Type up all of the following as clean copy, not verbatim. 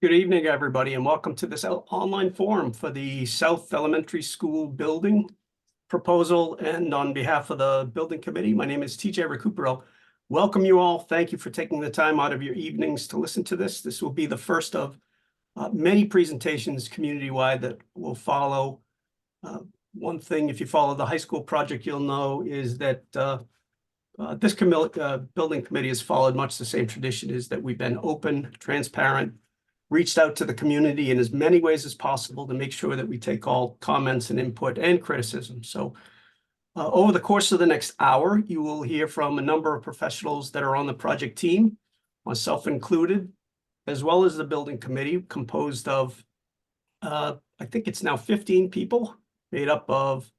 Good evening, everybody, and welcome to this online forum for the South Elementary School building proposal. And on behalf of the building committee, my name is TJ Recupero. Welcome you all. Thank you for taking the time out of your evenings to listen to this. This will be the first of many presentations community-wide that will follow. One thing, if you follow the high school project, you'll know is that this building committee has followed much the same tradition, is that we've been open, transparent, reached out to the community in as many ways as possible to make sure that we take all comments and input and criticism. So over the course of the next hour, you will hear from a number of professionals that are on the project team, myself included, as well as the building committee, composed of, I think it's now 15 people, made up of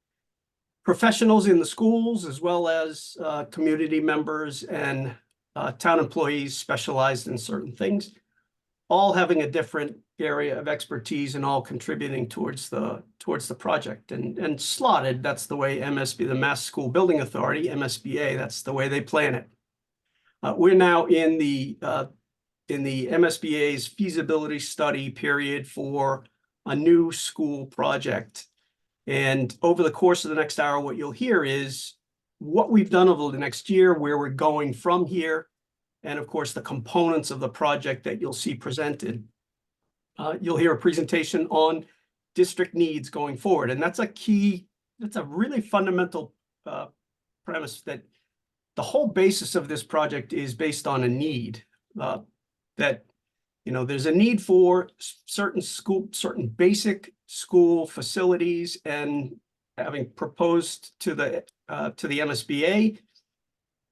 professionals in the schools, as well as community members and town employees specialized in certain things, all having a different area of expertise and all contributing towards the project. And slotted, that's the way MSB, the Mass School Building Authority, MSBA, that's the way they plan it. We're now in the MSBA's feasibility study period for a new school project. And over the course of the next hour, what you'll hear is what we've done over the next year, where we're going from here, and of course, the components of the project that you'll see presented. You'll hear a presentation on district needs going forward. And that's a really fundamental premise, that the whole basis of this project is based on a need, that there's a need for certain basic school facilities, and having proposed to the MSBA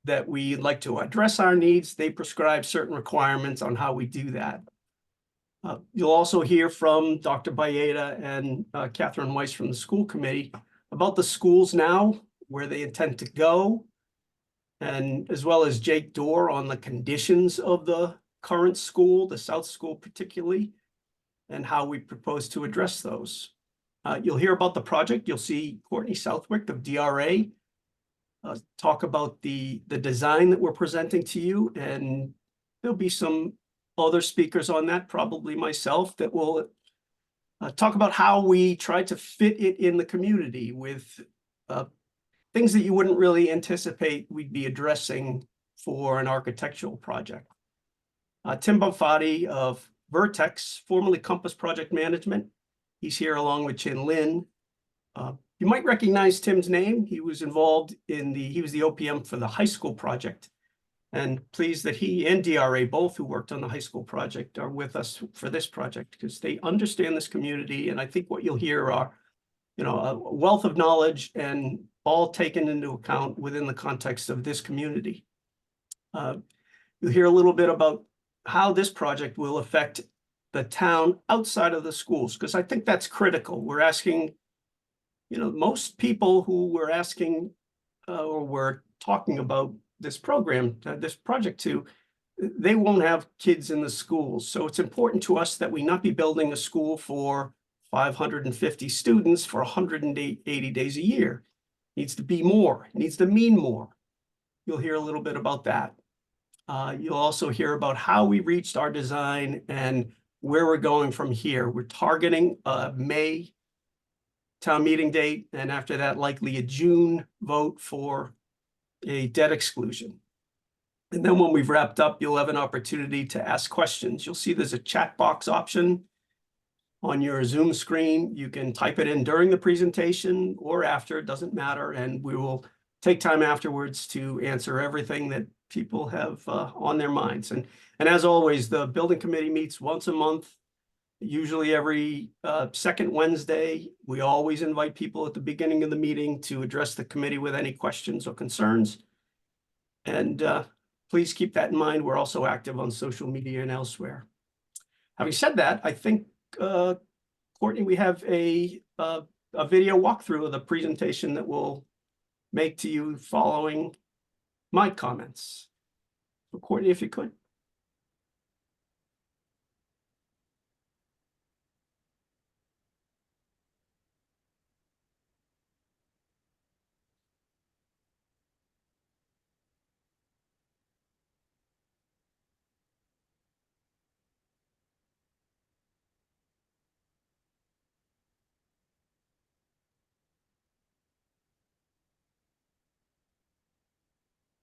that we'd like to address our needs, they prescribe certain requirements on how we do that. You'll also hear from Dr. Bayeda and Catherine Weiss from the school committee about the schools now, where they intend to go, and as well as Jake Dorr on the conditions of the current school, the South School particularly, and how we propose to address those. You'll hear about the project. You'll see Courtney Southwick of DRA talk about the design that we're presenting to you, and there'll be some other speakers on that, probably myself, that will talk about how we try to fit it in the community with things that you wouldn't really anticipate we'd be addressing for an architectural project. Tim Bonfatti of Vertex, formerly Compass Project Management, he's here along with Chin Lin. You might recognize Tim's name. He was involved he was the OPM for the high school project, and pleased that he and DRA, both who worked on the high school project, are with us for this project, because they understand this community. And I think what you'll hear are, a wealth of knowledge, and all taken into account within the context of this community. You'll hear a little bit about how this project will affect the town outside of the schools, because I think that's critical. We're asking, most people who we're asking or we're talking about this program, this project to, they won't have kids in the schools. So it's important to us that we not be building a school for 550 students for 180 days a year. It needs to be more. It needs to mean more. You'll hear a little bit about that. You'll also hear about how we reached our design and where we're going from here. We're targeting a May town meeting date, and after that, likely a June vote for a debt exclusion. And then when we've wrapped up, you'll have an opportunity to ask questions. You'll see there's a chat box option on your Zoom screen. You can type it in during the presentation or after, it doesn't matter, and we will take time afterwards to answer everything that people have on their minds. And as always, the building committee meets once a month, usually every second Wednesday. We always invite people at the beginning of the meeting to address the committee with any questions or concerns. And please keep that in mind. We're also active on social media and elsewhere. Having said that, I think, Courtney, we have a video walkthrough of the presentation that we'll make to you following my comments. So Courtney, if you could.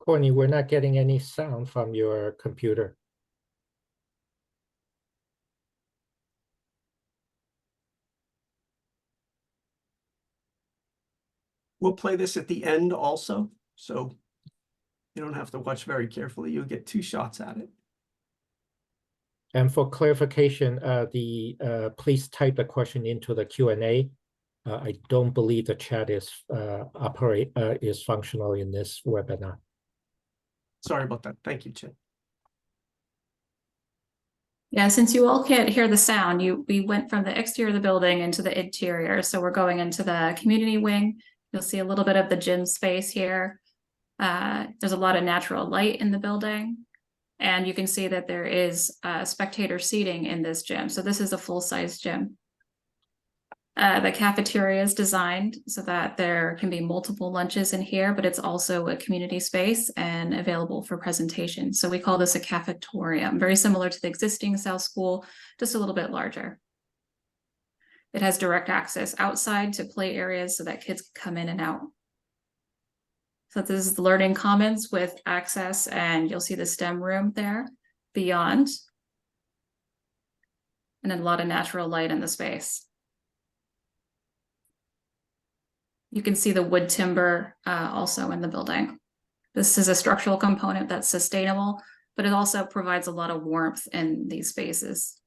Courtney, we're not getting any sound from your computer. We'll play this at the end also, so you don't have to watch very carefully. You'll get 2 shots at it. And for clarification, please type the question into the Q&A. I don't believe the chat is functional in this webinar. Sorry about that. Thank you, Chin. Yeah, since you all can't hear the sound, we went from the exterior of the building into the interior. So we're going into the community wing. You'll see a little bit of the gym space here. There's a lot of natural light in the building. And you can see that there is spectator seating in this gym. So this is a full-size gym. The cafeteria is designed so that there can be multiple lunches in here, but it's also a community space and available for presentation. So we call this a cafetorium, very similar to the existing South School, just a little bit larger. It has direct access outside to play areas so that kids can come in and out. So this is the Learning Commons with access, and you'll see the STEM room there beyond. And then a lot of natural light in the space. You can see the wood timber also in the building. This is a structural component that's sustainable, but it also provides a lot of warmth in these spaces.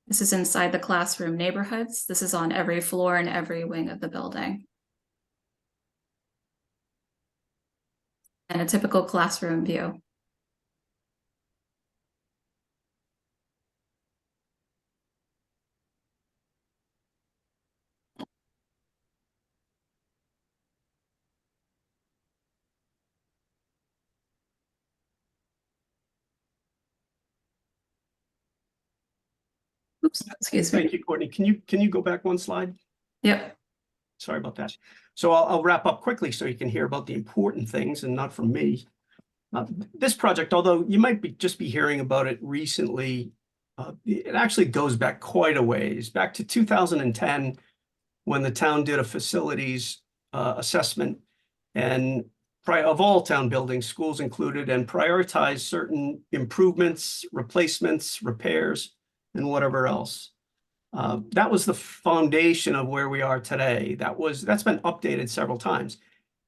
This is inside the classroom neighborhoods. This is on every floor and every wing of the building. And a typical classroom view. Oops, excuse me. Thank you, Courtney. Can you go back 1 slide? Yep. Sorry about that. So I'll wrap up quickly so you can hear about the important things and not from me. This project, although you might just be hearing about it recently, it actually goes back quite a ways, back to 2010, when the town did a facilities assessment, and of all town buildings, schools included, and prioritized certain improvements, replacements, repairs, and whatever else. That was the foundation of where we are today. That's been updated several times.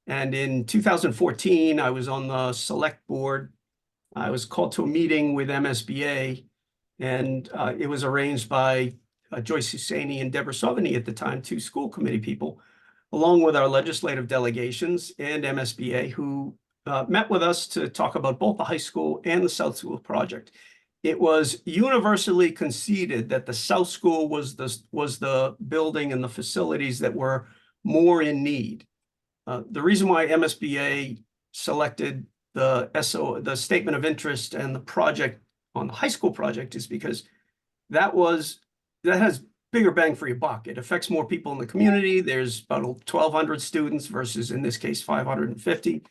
And in 2014, I was on the select board. I was called to a meeting with MSBA, and it was arranged by Joyce Husseini and Deborah Sauvigny at the time, 2 school committee people, along with our legislative delegations and MSBA, who met with us to talk about both the high school and the South School project. It was universally conceded that the South School was the building and the facilities that were more in need. The reason why MSBA selected the statement of interest and the project on the high school project is because that has bigger bang for your buck. It affects more people in the community. There's about 1,200 students versus, in this case, 550.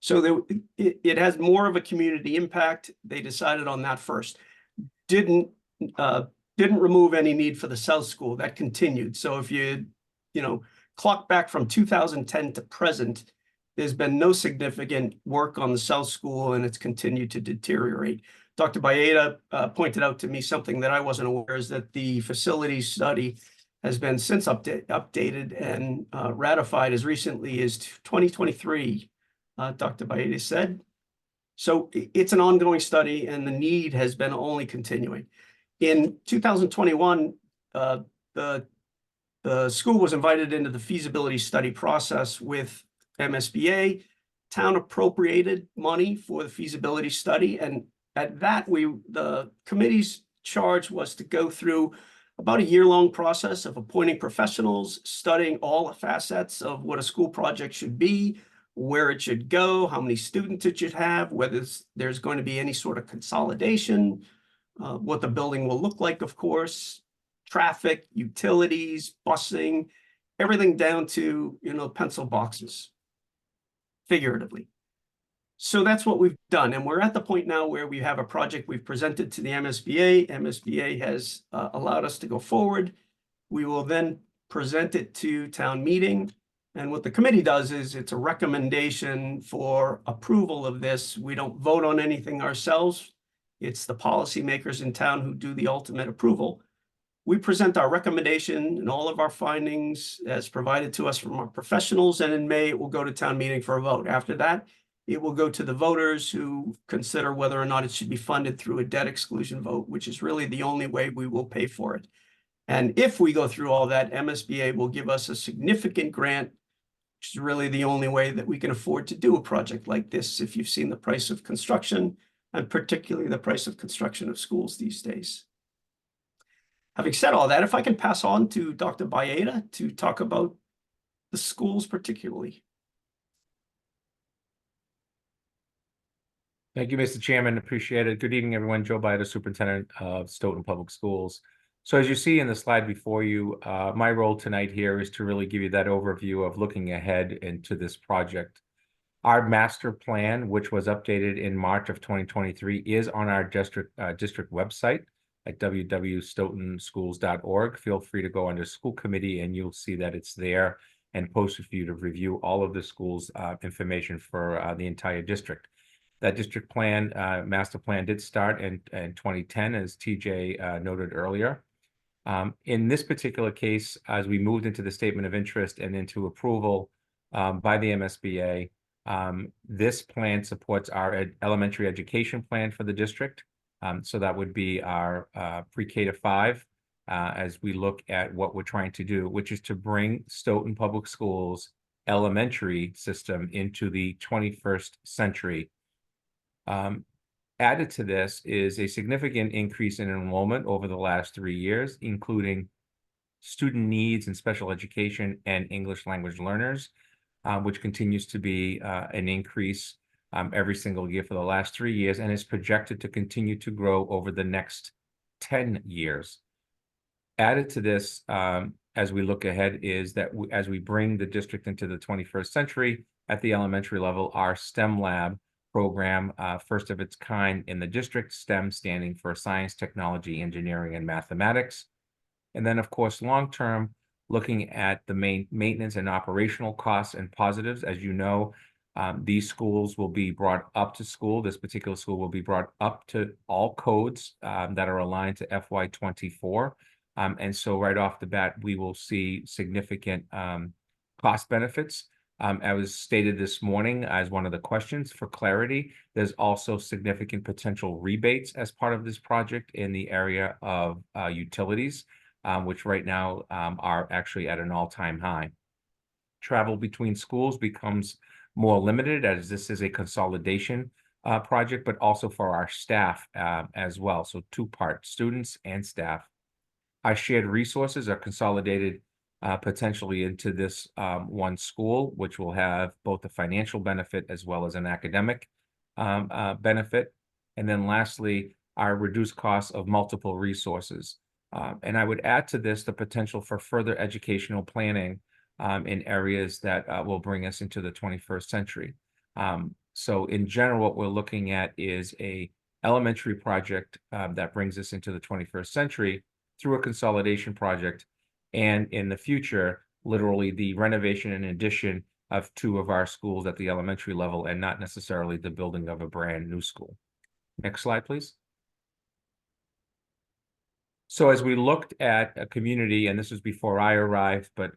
So it has more of a community impact. They decided on that first. Didn't remove any need for the South School. That continued. So if you clock back from 2010 to present, there's been no significant work on the South School, and it's continued to deteriorate. Dr. Baeta pointed out to me something that I wasn't aware, is that the facilities study has been since updated and ratified as recently as 2023. Dr. Baeta said. So it's an ongoing study, and the need has been only continuing. In 2021, the school was invited into the feasibility study process with MSBA. Town appropriated money for the feasibility study, and at that, the committee's charge was to go through about a year-long process of appointing professionals, studying all the facets of what a school project should be, where it should go, how many students it should have, whether there's going to be any sort of consolidation, what the building will look like, of course, traffic, utilities, busing, everything down to, pencil boxes, figuratively. So that's what we've done. And we're at the point now where we have a project we've presented to the MSBA. MSBA has allowed us to go forward. We will then present it to town meeting. And what the committee does is it's a recommendation for approval of this. We don't vote on anything ourselves. It's the policymakers in town who do the ultimate approval. We present our recommendation and all of our findings as provided to us from our professionals, and in May, it will go to town meeting for a vote. After that, it will go to the voters who consider whether or not it should be funded through a debt exclusion vote, which is really the only way we will pay for it. And if we go through all that, MSBA will give us a significant grant, which is really the only way that we can afford to do a project like this, if you've seen the price of construction, and particularly the price of construction of schools these days. Having said all that, if I can pass on to Dr. Baeta to talk about the schools particularly. Thank you, Mr. Chairman. Appreciate it. Good evening, everyone. Joe Baeta, Superintendent of Stoughton Public Schools. So as you see in the slide before you, my role tonight here is to really give you that overview of looking ahead into this project. Our master plan, which was updated in March of 2023, is on our district website at www.stoughtonschools.org. Feel free to go under school committee and you'll see that it's there and posted for you to review all of the school's information for the entire district. That district plan, master plan did start in 2010, as TJ noted earlier. In this particular case, as we moved into the statement of interest and into approval by the MSBA, this plan supports our elementary education plan for the district. So that would be our pre-K to 5 as we look at what we're trying to do, which is to bring Stoughton Public Schools elementary system into the 21st century. Added to this is a significant increase in enrollment over the last 3 years, including student needs and special education and English language learners, which continues to be an increase every single year for the last 3 years and is projected to continue to grow over the next 10 years. Added to this, as we look ahead, is that as we bring the district into the 21st century at the elementary level, our STEM lab program, first of its kind in the district, STEM standing for science, technology, engineering, and mathematics. And then, of course, long-term, looking at the maintenance and operational costs and positives. As you know, these schools will be brought up to school. This particular school will be brought up to all codes that are aligned to FY24. And so right off the bat, we will see significant cost benefits. As stated this morning as one of the questions for clarity, there's also significant potential rebates as part of this project in the area of utilities, which right now are actually at an all-time high. Travel between schools becomes more limited as this is a consolidation project, but also for our staff as well. So two-part, students and staff. Our shared resources are consolidated potentially into this one school, which will have both a financial benefit as well as an academic benefit. And then lastly, our reduced costs of multiple resources. And I would add to this the potential for further educational planning in areas that will bring us into the 21st century. So in general, what we're looking at is a elementary project that brings us into the 21st century through a consolidation project. And in the future, literally the renovation and addition of 2 of our schools at the elementary level and not necessarily the building of a brand new school. Next slide, please. So as we looked at a community, and this was before I arrived, but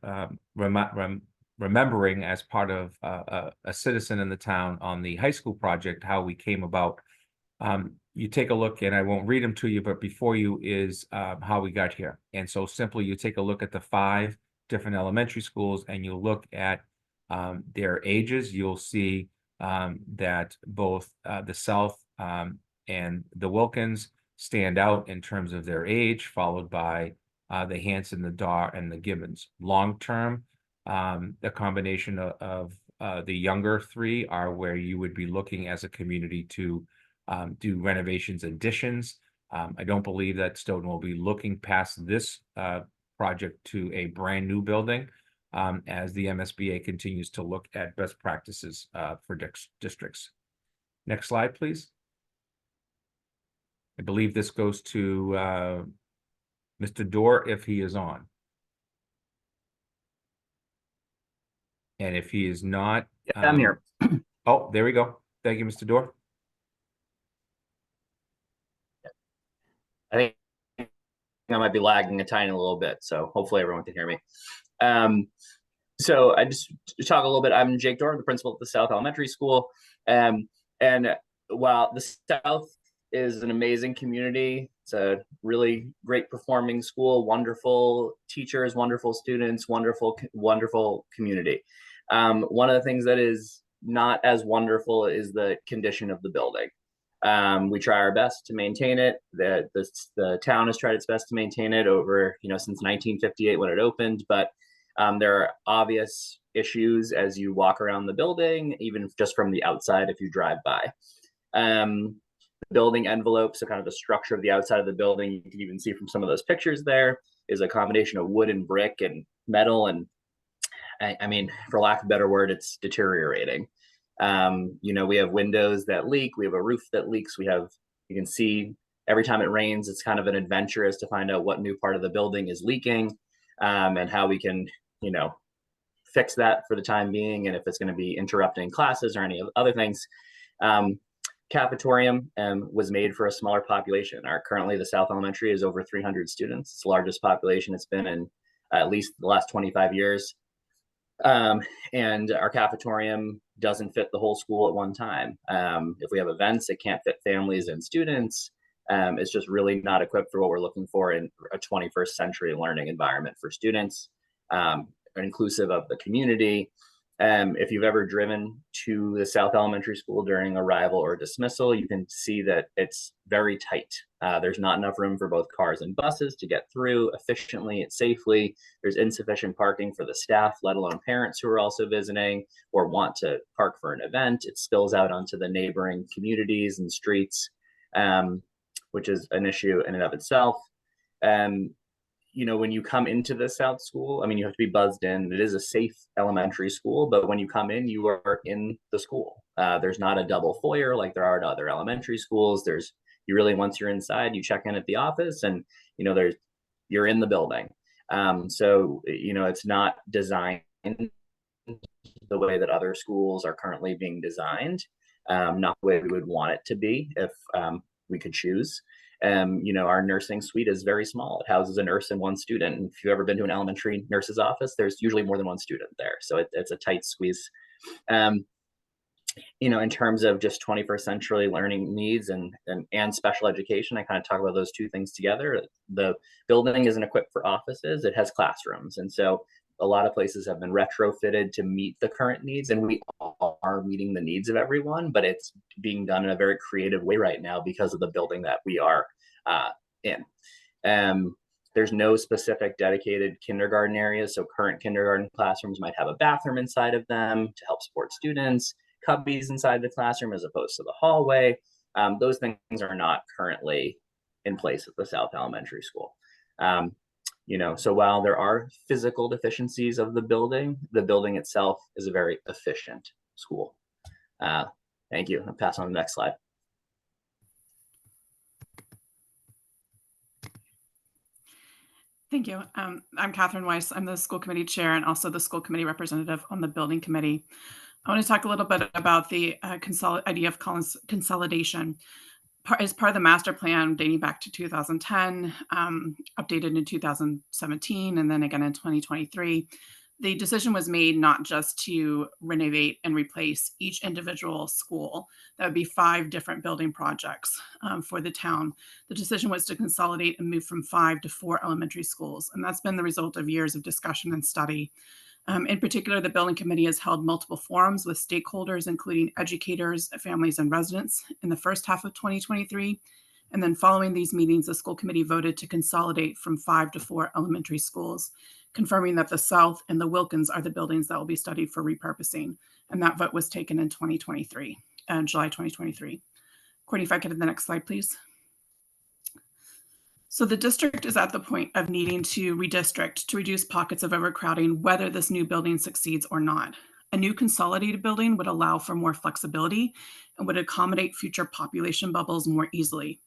remembering as part of a citizen in the town on the high school project, how we came about, you take a look, and I won't read them to you, but before you is how we got here. And so simply you take a look at the 5 different elementary schools and you look at their ages, you'll see that both the South and the Wilkins stand out in terms of their age, followed by the Hanson, the Dar, and the Gibbons. Long-term, the combination of the younger 3 are where you would be looking as a community to do renovations, additions. I don't believe that Stoughton will be looking past this project to a brand new building as the MSBA continues to look at best practices for districts. Next slide, please. I believe this goes to Mr. Dorr if he is on. And if he is not, I'm here. Oh, there we go. Thank you, Mr. Dorr. I think I might be lagging a tiny little bit, so hopefully everyone can hear me. So I just to talk a little bit. I'm Jake Dorr, the principal at the South Elementary School. And while the South is an amazing community, it's a really great performing school, wonderful teachers, wonderful students, wonderful community. One of the things that is not as wonderful is the condition of the building. We try our best to maintain it. The town has tried its best to maintain it over, since 1958 when it opened, but there are obvious issues as you walk around the building, even just from the outside if you drive by. The building envelope, so kind of the structure of the outside of the building, you can even see from some of those pictures there, is a combination of wood and brick and metal. And I mean, for lack of a better word, it's deteriorating. We have windows that leak, we have a roof that leaks, you can see every time it rains, it's kind of an adventure as to find out what new part of the building is leaking, and how we can, fix that for the time being, and if it's going to be interrupting classes or any other things. Cafetorium was made for a smaller population. Currently the South Elementary is over 300 students. It's the largest population it's been in at least the last 25 years. And our cafetorium doesn't fit the whole school at one time. If we have events, it can't fit families and students. It's just really not equipped for what we're looking for in a 21st century learning environment for students, inclusive of the community. If you've ever driven to the South Elementary School during arrival or dismissal, you can see that it's very tight. There's not enough room for both cars and buses to get through efficiently and safely. There's insufficient parking for the staff, let alone parents who are also visiting or want to park for an event. It spills out onto the neighboring communities and streets, which is an issue in and of itself. When you come into the South School, I mean, you have to be buzzed in. It is a safe elementary school, but when you come in, you are in the school. There's not a double foyer like there are at other elementary schools. Once you're inside, you check in at the office and, you're in the building. So it's not designed the way that other schools are currently being designed, not the way we would want it to be if we could choose. Our nursing suite is very small. It houses a nurse and one student. And if you've ever been to an elementary nurse's office, there's usually more than one student there. So it's a tight squeeze. In terms of just 21st century learning needs and special education, I kind of talk about those two things together. The building isn't equipped for offices, it has classrooms. And so a lot of places have been retrofitted to meet the current needs, and we are meeting the needs of everyone, but it's being done in a very creative way right now because of the building that we are in. There's no specific dedicated kindergarten areas, so current kindergarten classrooms might have a bathroom inside of them to help support students, cubbies inside the classroom as opposed to the hallway. Those things are not currently in place at the South Elementary School. So while there are physical deficiencies of the building itself is a very efficient school. Thank you. I'll pass on to the next slide. Thank you. I'm Catherine Weiss. I'm the school committee chair and also the school committee representative on the building committee. I want to talk a little bit about the idea of consolidation. As part of the master plan dating back to 2010, updated in 2017, and then again in 2023, the decision was made not just to renovate and replace each individual school. That would be 5 different building projects for the town. The decision was to consolidate and move from 5 to 4 elementary schools. And that's been the result of years of discussion and study. In particular, the building committee has held multiple forums with stakeholders, including educators, families, and residents in the first half of 2023. And then following these meetings, the school committee voted to consolidate from 5 to 4 elementary schools, confirming that the South and the Wilkins are the buildings that will be studied for repurposing. And that vote was taken in 2023, July 2023. Courtney, if I could have the next slide, please. So the district is at the point of needing to redistrict to reduce pockets of overcrowding, whether this new building succeeds or not. A new consolidated building would allow for more flexibility and would accommodate future population bubbles more easily.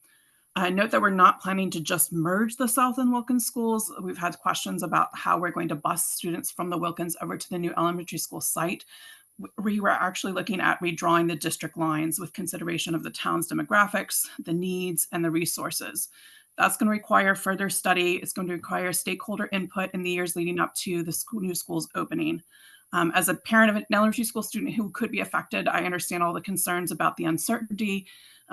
Note that we're not planning to just merge the South and Wilkins schools. We've had questions about how we're going to bus students from the Wilkins over to the new elementary school site. We were actually looking at redrawing the district lines with consideration of the town's demographics, the needs, and the resources. That's going to require further study. It's going to require stakeholder input in the years leading up to the new school's opening. As a parent of an elementary school student who could be affected, I understand all the concerns about the uncertainty.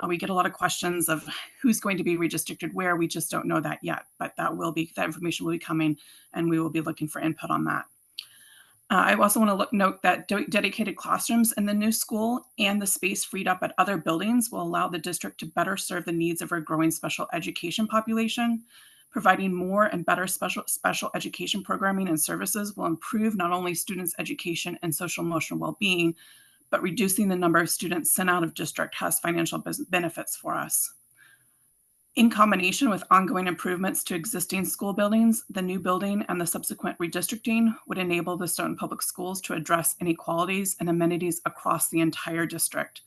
We get a lot of questions of who's going to be redistricted where. We just don't know that yet, but that information will be coming, and we will be looking for input on that. I also want to note that dedicated classrooms in the new school and the space freed up at other buildings will allow the district to better serve the needs of our growing special education population. Providing more and better special education programming and services will improve not only students' education and social emotional well-being, but reducing the number of students sent out of district has financial benefits for us. In combination with ongoing improvements to existing school buildings, the new building and the subsequent redistricting would enable the Stoughton Public Schools to address inequalities and amenities across the entire district.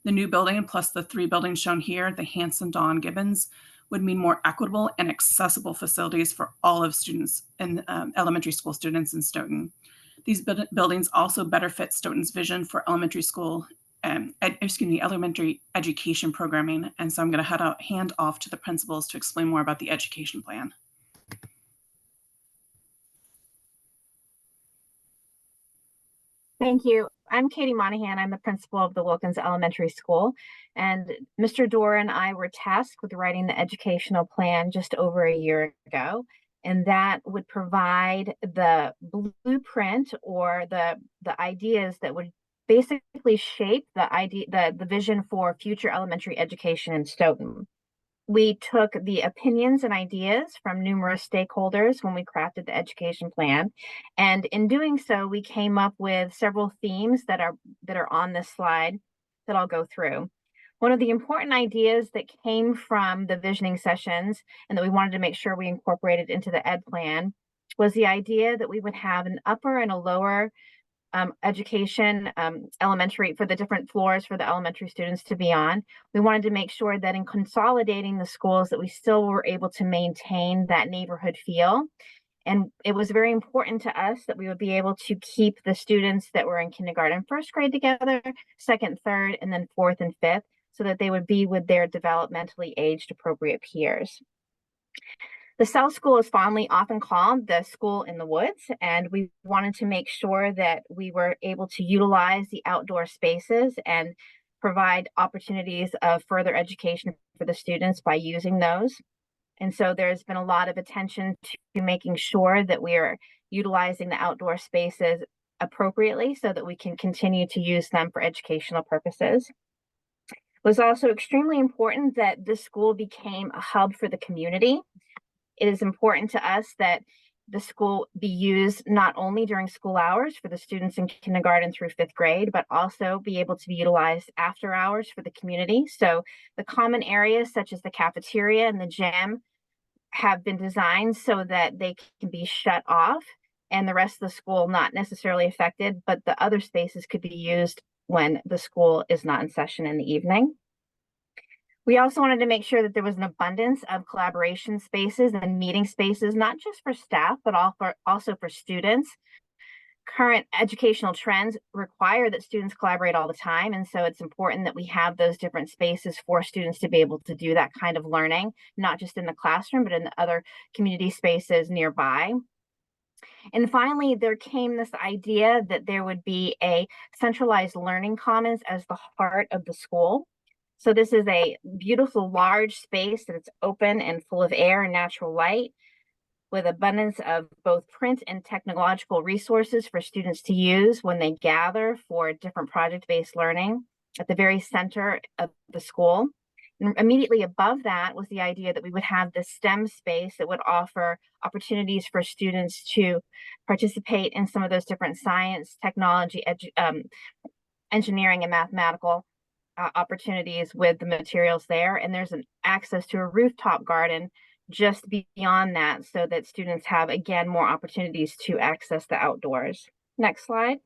The new building, plus the 3 buildings shown here, the Hanson, Dawn, Gibbons, would mean more equitable and accessible facilities for all of students and elementary school students in Stoughton. These buildings also better fit Stoughton's vision for elementary school elementary education programming. And so I'm going to hand off to the principals to explain more about the education plan. Thank you. I'm Katie Monahan. I'm the principal of the Wilkins Elementary School. And Mr. Dorr and I were tasked with writing the educational plan just over a year ago. And that would provide the blueprint or the ideas that would basically shape the vision for future elementary education in Stoughton. We took the opinions and ideas from numerous stakeholders when we crafted the education plan. And in doing so, we came up with several themes that are on this slide that I'll go through. One of the important ideas that came from the visioning sessions and that we wanted to make sure we incorporated into the ed plan was the idea that we would have an upper and a lower education elementary for the different floors for the elementary students to be on. We wanted to make sure that in consolidating the schools that we still were able to maintain that neighborhood feel. And it was very important to us that we would be able to keep the students that were in kindergarten, first grade together, second, third, and then fourth and fifth, so that they would be with their developmentally aged appropriate peers. The South School is fondly often called the school in the woods, and we wanted to make sure that we were able to utilize the outdoor spaces and provide opportunities of further education for the students by using those. And so there's been a lot of attention to making sure that we are utilizing the outdoor spaces appropriately so that we can continue to use them for educational purposes. It was also extremely important that this school became a hub for the community. It is important to us that the school be used not only during school hours for the students in kindergarten through 5th grade, but also be able to be utilized after hours for the community. So the common areas such as the cafeteria and the gym have been designed so that they can be shut off and the rest of the school not necessarily affected, but the other spaces could be used when the school is not in session in the evening. We also wanted to make sure that there was an abundance of collaboration spaces and meeting spaces, not just for staff, but also for students. Current educational trends require that students collaborate all the time. And so it's important that we have those different spaces for students to be able to do that kind of learning, not just in the classroom, but in the other community spaces nearby. And finally, there came this idea that there would be a centralized learning commons as the heart of the school. So this is a beautiful, large space that's open and full of air and natural light with abundance of both print and technological resources for students to use when they gather for different project-based learning at the very center of the school. And immediately above that was the idea that we would have this STEM space that would offer opportunities for students to participate in some of those different science, technology, engineering, and mathematical opportunities with the materials there. And there's an access to a rooftop garden just beyond that so that students have, again, more opportunities to access the outdoors. Next slide.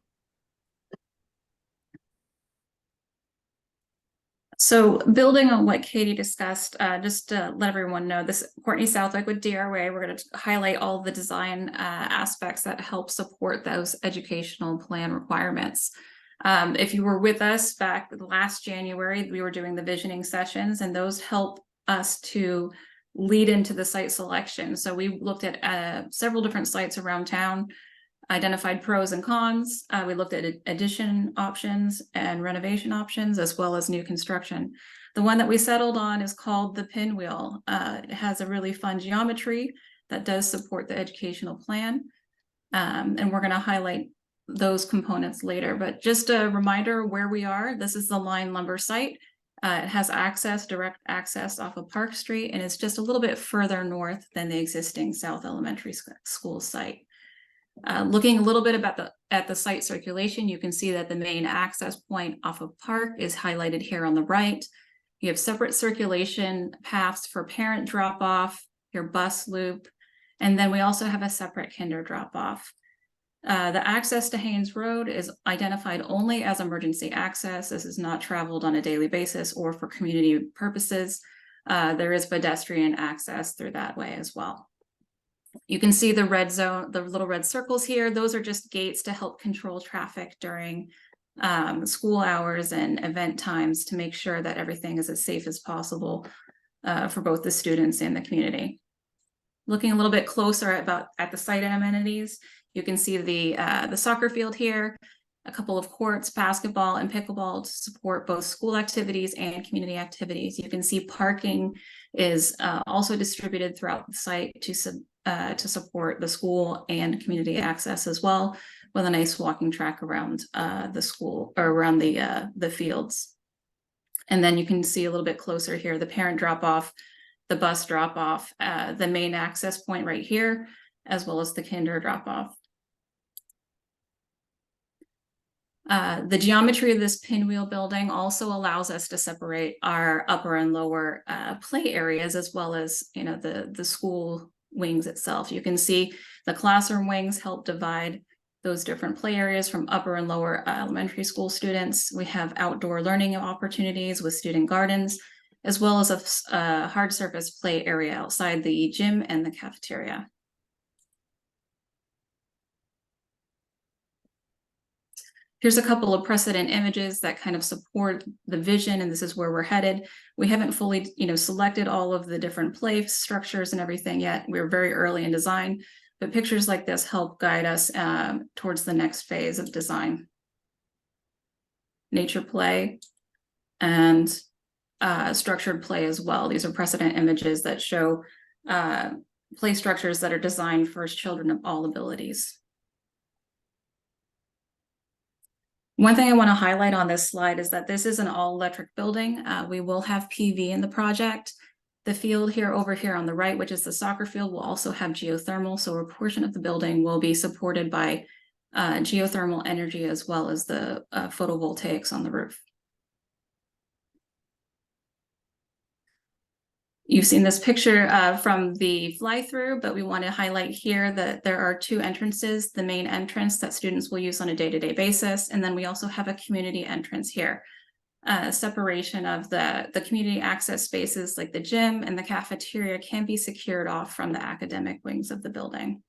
So building on what Katie discussed, just to let everyone know, this Courtney Southwick with DRA, we're going to highlight all the design aspects that help support those educational plan requirements. If you were with us back last January, we were doing the visioning sessions, and those help us to lead into the site selection. So we looked at several different sites around town, identified pros and cons. We looked at addition options and renovation options, as well as new construction. The one that we settled on is called the Pinwheel. It has a really fun geometry that does support the educational plan. And we're going to highlight those components later, but just a reminder where we are. This is the Line Lumber site. It has direct access off of Park Street, and it's just a little bit further north than the existing South Elementary School site. Looking a little bit at the site circulation, you can see that the main access point off of Park is highlighted here on the right. You have separate circulation paths for parent drop-off, your bus loop, and then we also have a separate kinder drop-off. The access to Haynes Road is identified only as emergency access. This is not traveled on a daily basis or for community purposes. There is pedestrian access through that way as well. You can see the red zone, the little red circles here. Those are just gates to help control traffic during school hours and event times to make sure that everything is as safe as possible for both the students and the community. Looking a little bit closer at the site amenities, you can see the soccer field here, a couple of courts, basketball and pickleball to support both school activities and community activities. You can see parking is also distributed throughout the site to support the school and community access as well, with a nice walking track around the school or around the fields. And then you can see a little bit closer here, the parent drop-off, the bus drop-off, the main access point right here, as well as the kinder drop-off. The geometry of this pinwheel building also allows us to separate our upper and lower play areas, as well as, you know, the school wings itself. You can see the classroom wings help divide those different play areas from upper and lower elementary school students. We have outdoor learning opportunities with student gardens, as well as a hard surface play area outside the gym and the cafeteria. Here's a couple of precedent images that kind of support the vision, and this is where we're headed. We haven't fully, selected all of the different play structures and everything yet. We're very early in design, but pictures like this help guide us towards the next phase of design. Nature play and structured play as well. These are precedent images that show play structures that are designed for children of all abilities. One thing I want to highlight on this slide is that this is an all-electric building. We will have PV in the project. The field over here on the right, which is the soccer field, will also have geothermal. So a portion of the building will be supported by geothermal energy, as well as the photovoltaics on the roof. You've seen this picture from the fly-through, but we want to highlight here that there are two entrances: the main entrance that students will use on a day-to-day basis, and then we also have a community entrance here. Separation of the community access spaces like the gym and the cafeteria can be secured off from the academic wings of the building.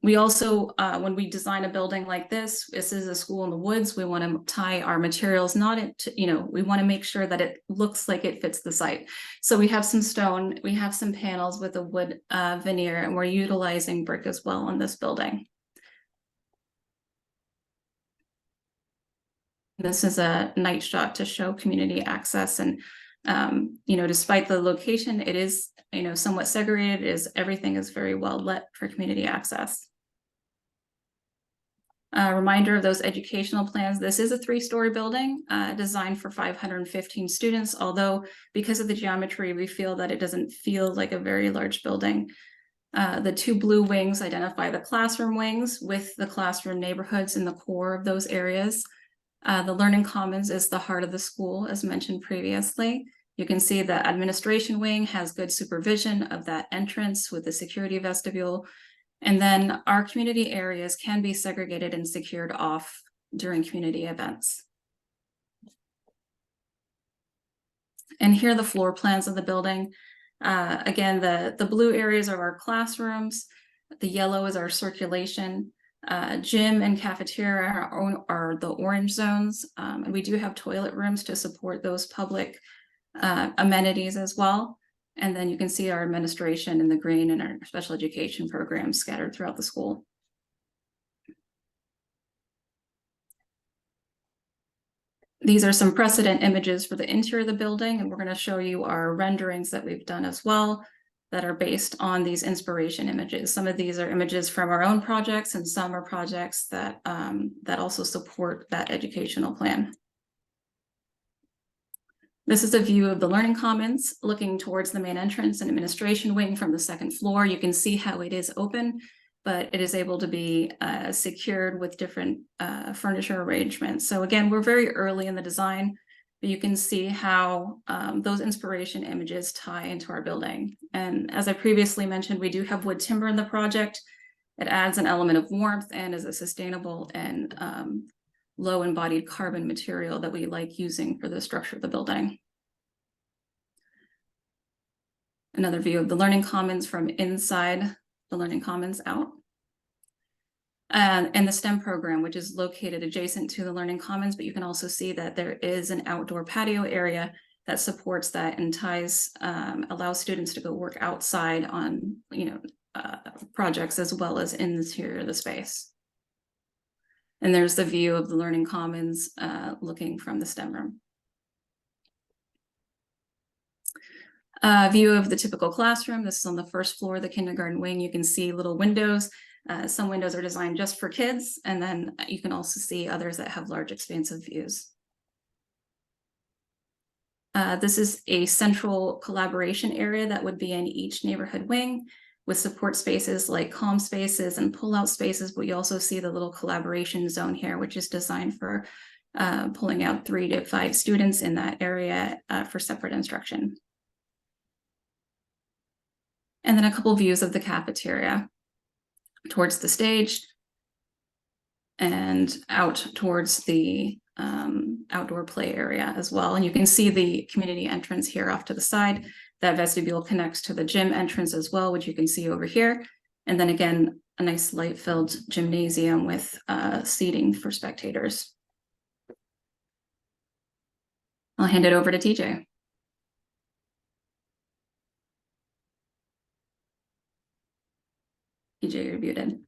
We also, when we design a building like this is a school in the woods, we want to tie our materials not into, we want to make sure that it looks like it fits the site. So we have some stone, we have some panels with a wood veneer, and we're utilizing brick as well in this building. This is a night shot to show community access, and despite the location, it is somewhat segregated. Everything is very well lit for community access. A reminder of those educational plans. This is a 3-story building designed for 515 students, although because of the geometry, we feel that it doesn't feel like a very large building. The 2 blue wings identify the classroom wings with the classroom neighborhoods in the core of those areas. The Learning Commons is the heart of the school, as mentioned previously. You can see the administration wing has good supervision of that entrance with the security vestibule. And then our community areas can be segregated and secured off during community events. And here are the floor plans of the building. Again, the blue areas are our classrooms. The yellow is our circulation. Gym and cafeteria are the orange zones. And we do have toilet rooms to support those public amenities as well. And then you can see our administration in the green and our special education programs scattered throughout the school. These are some precedent images for the interior of the building, and we're going to show you our renderings that we've done as well that are based on these inspiration images. Some of these are images from our own projects, and some are projects that, that also support that educational plan. This is a view of the Learning Commons looking towards the main entrance and administration wing from the second floor. You can see how it is open, but it is able to be secured with different furniture arrangements. So again, we're very early in the design, but you can see how those inspiration images tie into our building. And as I previously mentioned, we do have wood timber in the project. It adds an element of warmth and is a sustainable and low embodied carbon material that we like using for the structure of the building. Another view of the Learning Commons from inside the Learning Commons out. And the STEM program, which is located adjacent to the Learning Commons, but you can also see that there is an outdoor patio area that supports that and allows students to go work outside on, projects as well as in the interior of the space. And there's the view of the Learning Commons looking from the STEM room. View of the typical classroom. This is on the first floor of the kindergarten wing. You can see little windows. Some windows are designed just for kids, and then you can also see others that have large expansive views. This is a central collaboration area that would be in each neighborhood wing, with support spaces like calm spaces and pull-out spaces, but you also see the little collaboration zone here, which is designed for pulling out 3 to 5 students in that area for separate instruction. And then a couple views of the cafeteria towards the stage and out towards the outdoor play area as well. And you can see the community entrance here off to the side. That vestibule connects to the gym entrance as well, which you can see over here. And then again, a nice light-filled gymnasium with seating for spectators. I'll hand it over to TJ. TJ, you're muted.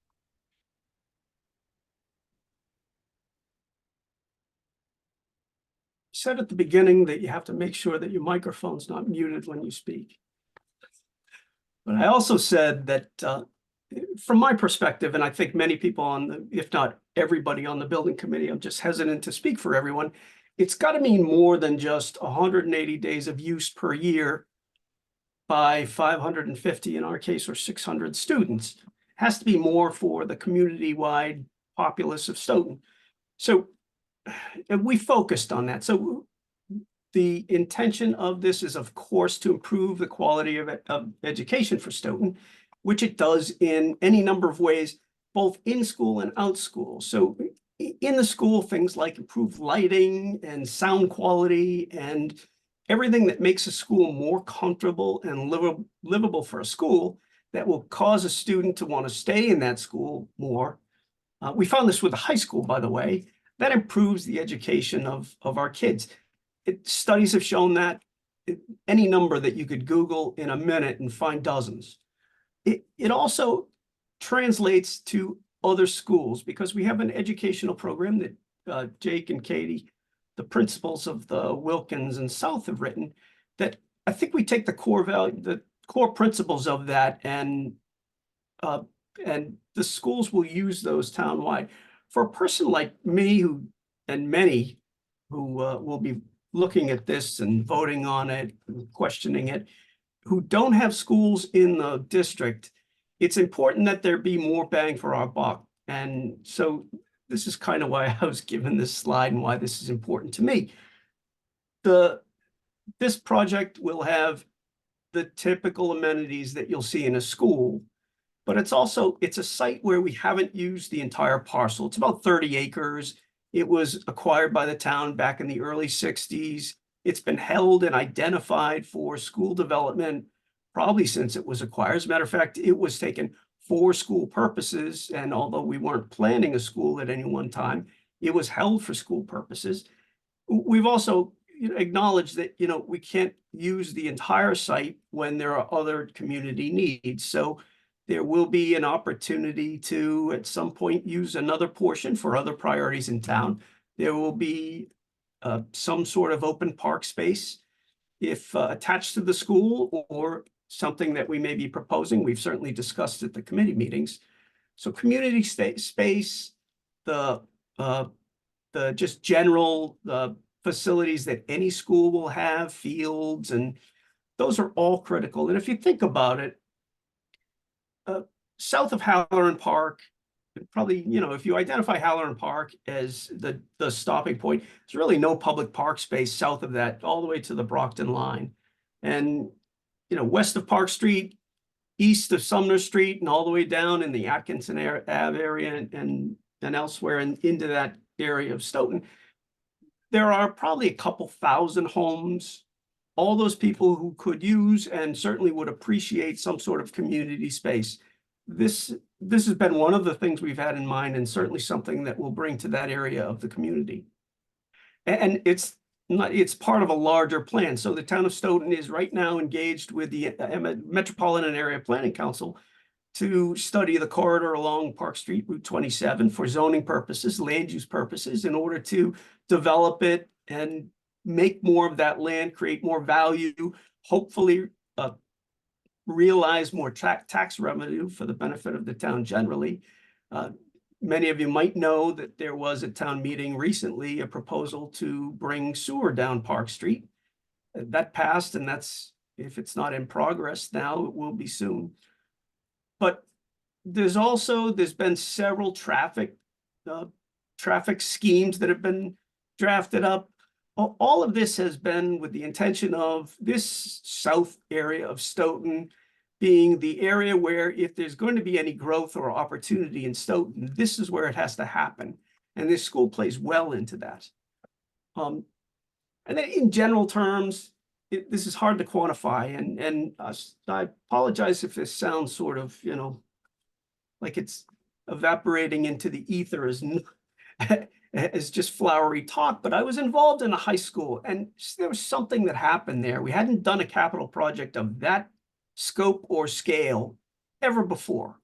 Said at the beginning that you have to make sure that your microphone's not muted when you speak. But I also said that from my perspective, and I think many people if not everybody on the building committee, I'm just hesitant to speak for everyone, it's got to mean more than just 180 days of use per year by 550, in our case, or 600 students. It has to be more for the community-wide populace of Stoughton. So we focused on that. So the intention of this is, of course, to improve the quality of education for Stoughton, which it does in any number of ways, both in school and out school. So in the school, things like improved lighting and sound quality and everything that makes a school more comfortable and livable for a school that will cause a student to want to stay in that school more. We found this with the high school, by the way. That improves the education of our kids. Studies have shown that any number that you could Google in a minute and find dozens. It also translates to other schools because we have an educational program that Jake and Katie, the principals of the Wilkins and South, have written that I think we take the core principles of that, and the schools will use those townwide. For a person like me, and many who will be looking at this and voting on it, and questioning it, who don't have schools in the district, it's important that there be more bang for our buck. And so this is kind of why I was given this slide and why this is important to me. This project will have the typical amenities that you'll see in a school, but it's a site where we haven't used the entire parcel. It's about 30 acres. It was acquired by the town back in the early 60s. It's been held and identified for school development probably since it was acquired. As a matter of fact, it was taken for school purposes, and although we weren't planning a school at any one time, it was held for school purposes. We've also acknowledged that, we can't use the entire site when there are other community needs. So there will be an opportunity to, at some point, use another portion for other priorities in town. There will be some sort of open park space if attached to the school, or something that we may be proposing. We've certainly discussed at the committee meetings. So community space, the just general facilities that any school will have, fields, and those are all critical. And if you think about it, south of Halloran Park, probably, if you identify Halloran Park as the stopping point, there's really no public park space south of that, all the way to the Brockton line. And, west of Park Street, east of Sumner Street, and all the way down in the Atkinson Ave area and elsewhere and into that area of Stoughton, there are probably a couple thousand homes, all those people who could use and certainly would appreciate some sort of community space. This has been one of the things we've had in mind, and certainly something that we'll bring to that area of the community. And it's part of a larger plan. So the town of Stoughton is right now engaged with the Metropolitan Area Planning Council to study the corridor along Park Street, Route 27, for zoning purposes, land use purposes, in order to develop it and make more of that land, create more value, hopefully realize more tax revenue for the benefit of the town generally. Many of you might know that there was at town meeting recently a proposal to bring sewer down Park Street. That passed, and that's, if it's not in progress now, it will be soon. But there's been several traffic schemes that have been drafted up. All of this has been with the intention of this south area of Stoughton being the area where, if there's going to be any growth or opportunity in Stoughton, this is where it has to happen. And this school plays well into that. And then in general terms, this is hard to quantify. And I apologize if this sounds sort of, like it's evaporating into the ether as just flowery talk, but I was involved in a high school, and there was something that happened there. We hadn't done a capital project of that scope or scale ever before,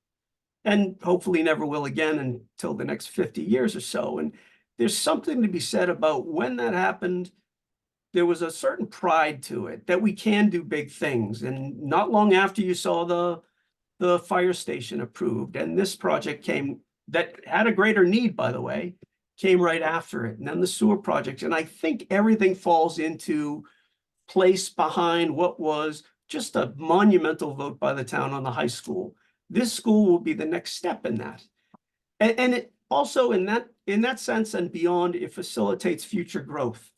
and hopefully never will again until the next 50 years or so. And there's something to be said about when that happened. There was a certain pride to it that we can do big things. And not long after you saw the fire station approved, and this project came that had a greater need, by the way, came right after it, and then the sewer project. And I think everything falls into place behind what was just a monumental vote by the town on the high school. This school will be the next step in that. And it also, in that sense and beyond, it facilitates future growth.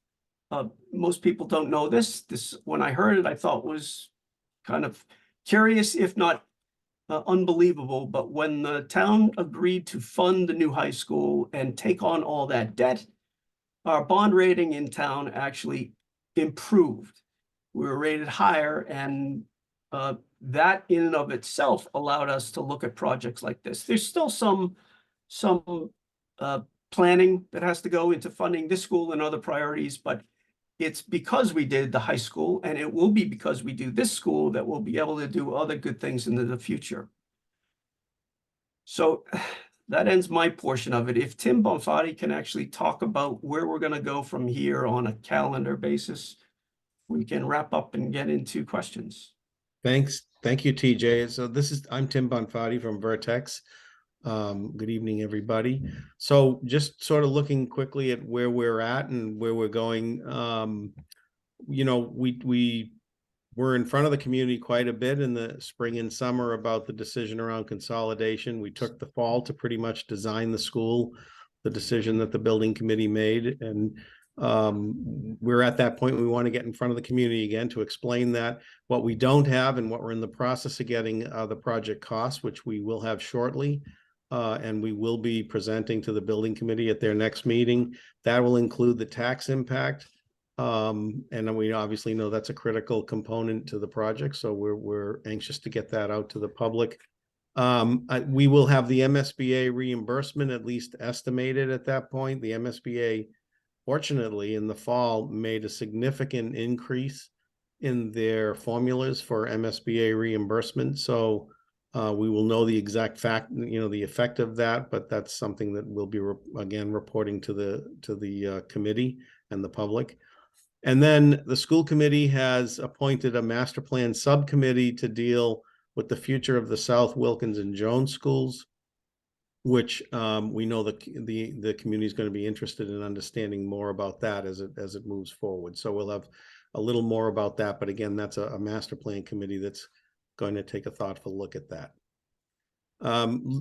Most people don't know this. When I heard it, I thought was kind of curious, if not unbelievable. But when the town agreed to fund the new high school and take on all that debt, our bond rating in town actually improved. We were rated higher, and that in and of itself allowed us to look at projects like this. There's still some planning that has to go into funding this school and other priorities, but it's because we did the high school, and it will be because we do this school, that we'll be able to do other good things into the future. So that ends my portion of it. If Tim Bonfatti can actually talk about where we're going to go from here on a calendar basis, we can wrap up and get into questions. Thanks. Thank you, TJ. So I'm Tim Bonfatti from Vertex. Good evening, everybody. So just sort of looking quickly at where we're at and where we're going. We were in front of the community quite a bit in the spring and summer about the decision around consolidation. We took the fall to pretty much design the school, the decision that the building committee made. And we're at that point. We want to get in front of the community again to explain that what we don't have and what we're in the process of getting the project costs, which we will have shortly. And we will be presenting to the building committee at their next meeting. That will include the tax impact. And we obviously know that's a critical component to the project, so we're anxious to get that out to the public. We will have the MSBA reimbursement at least estimated at that point. The MSBA, fortunately, in the fall, made a significant increase in their formulas for MSBA reimbursement. So we will know the exact fact, the effect of that, but that's something that we'll be again reporting to the committee and the public. And then the school committee has appointed a master plan subcommittee to deal with the future of the South Wilkins and Jones schools, which we know the community is going to be interested in understanding more about that as it moves forward. So we'll have a little more about that, but again, that's a master plan committee that's going to take a thoughtful look at that.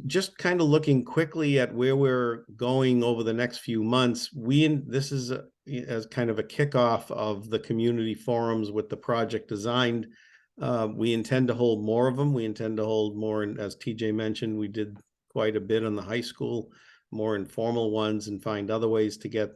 Just kind of looking quickly at where we're going over the next few months, this is as kind of a kickoff of the community forums with the project designed. We intend to hold more of them. We intend to hold more, and as TJ mentioned, we did quite a bit on the high school, more informal ones, and find other ways to get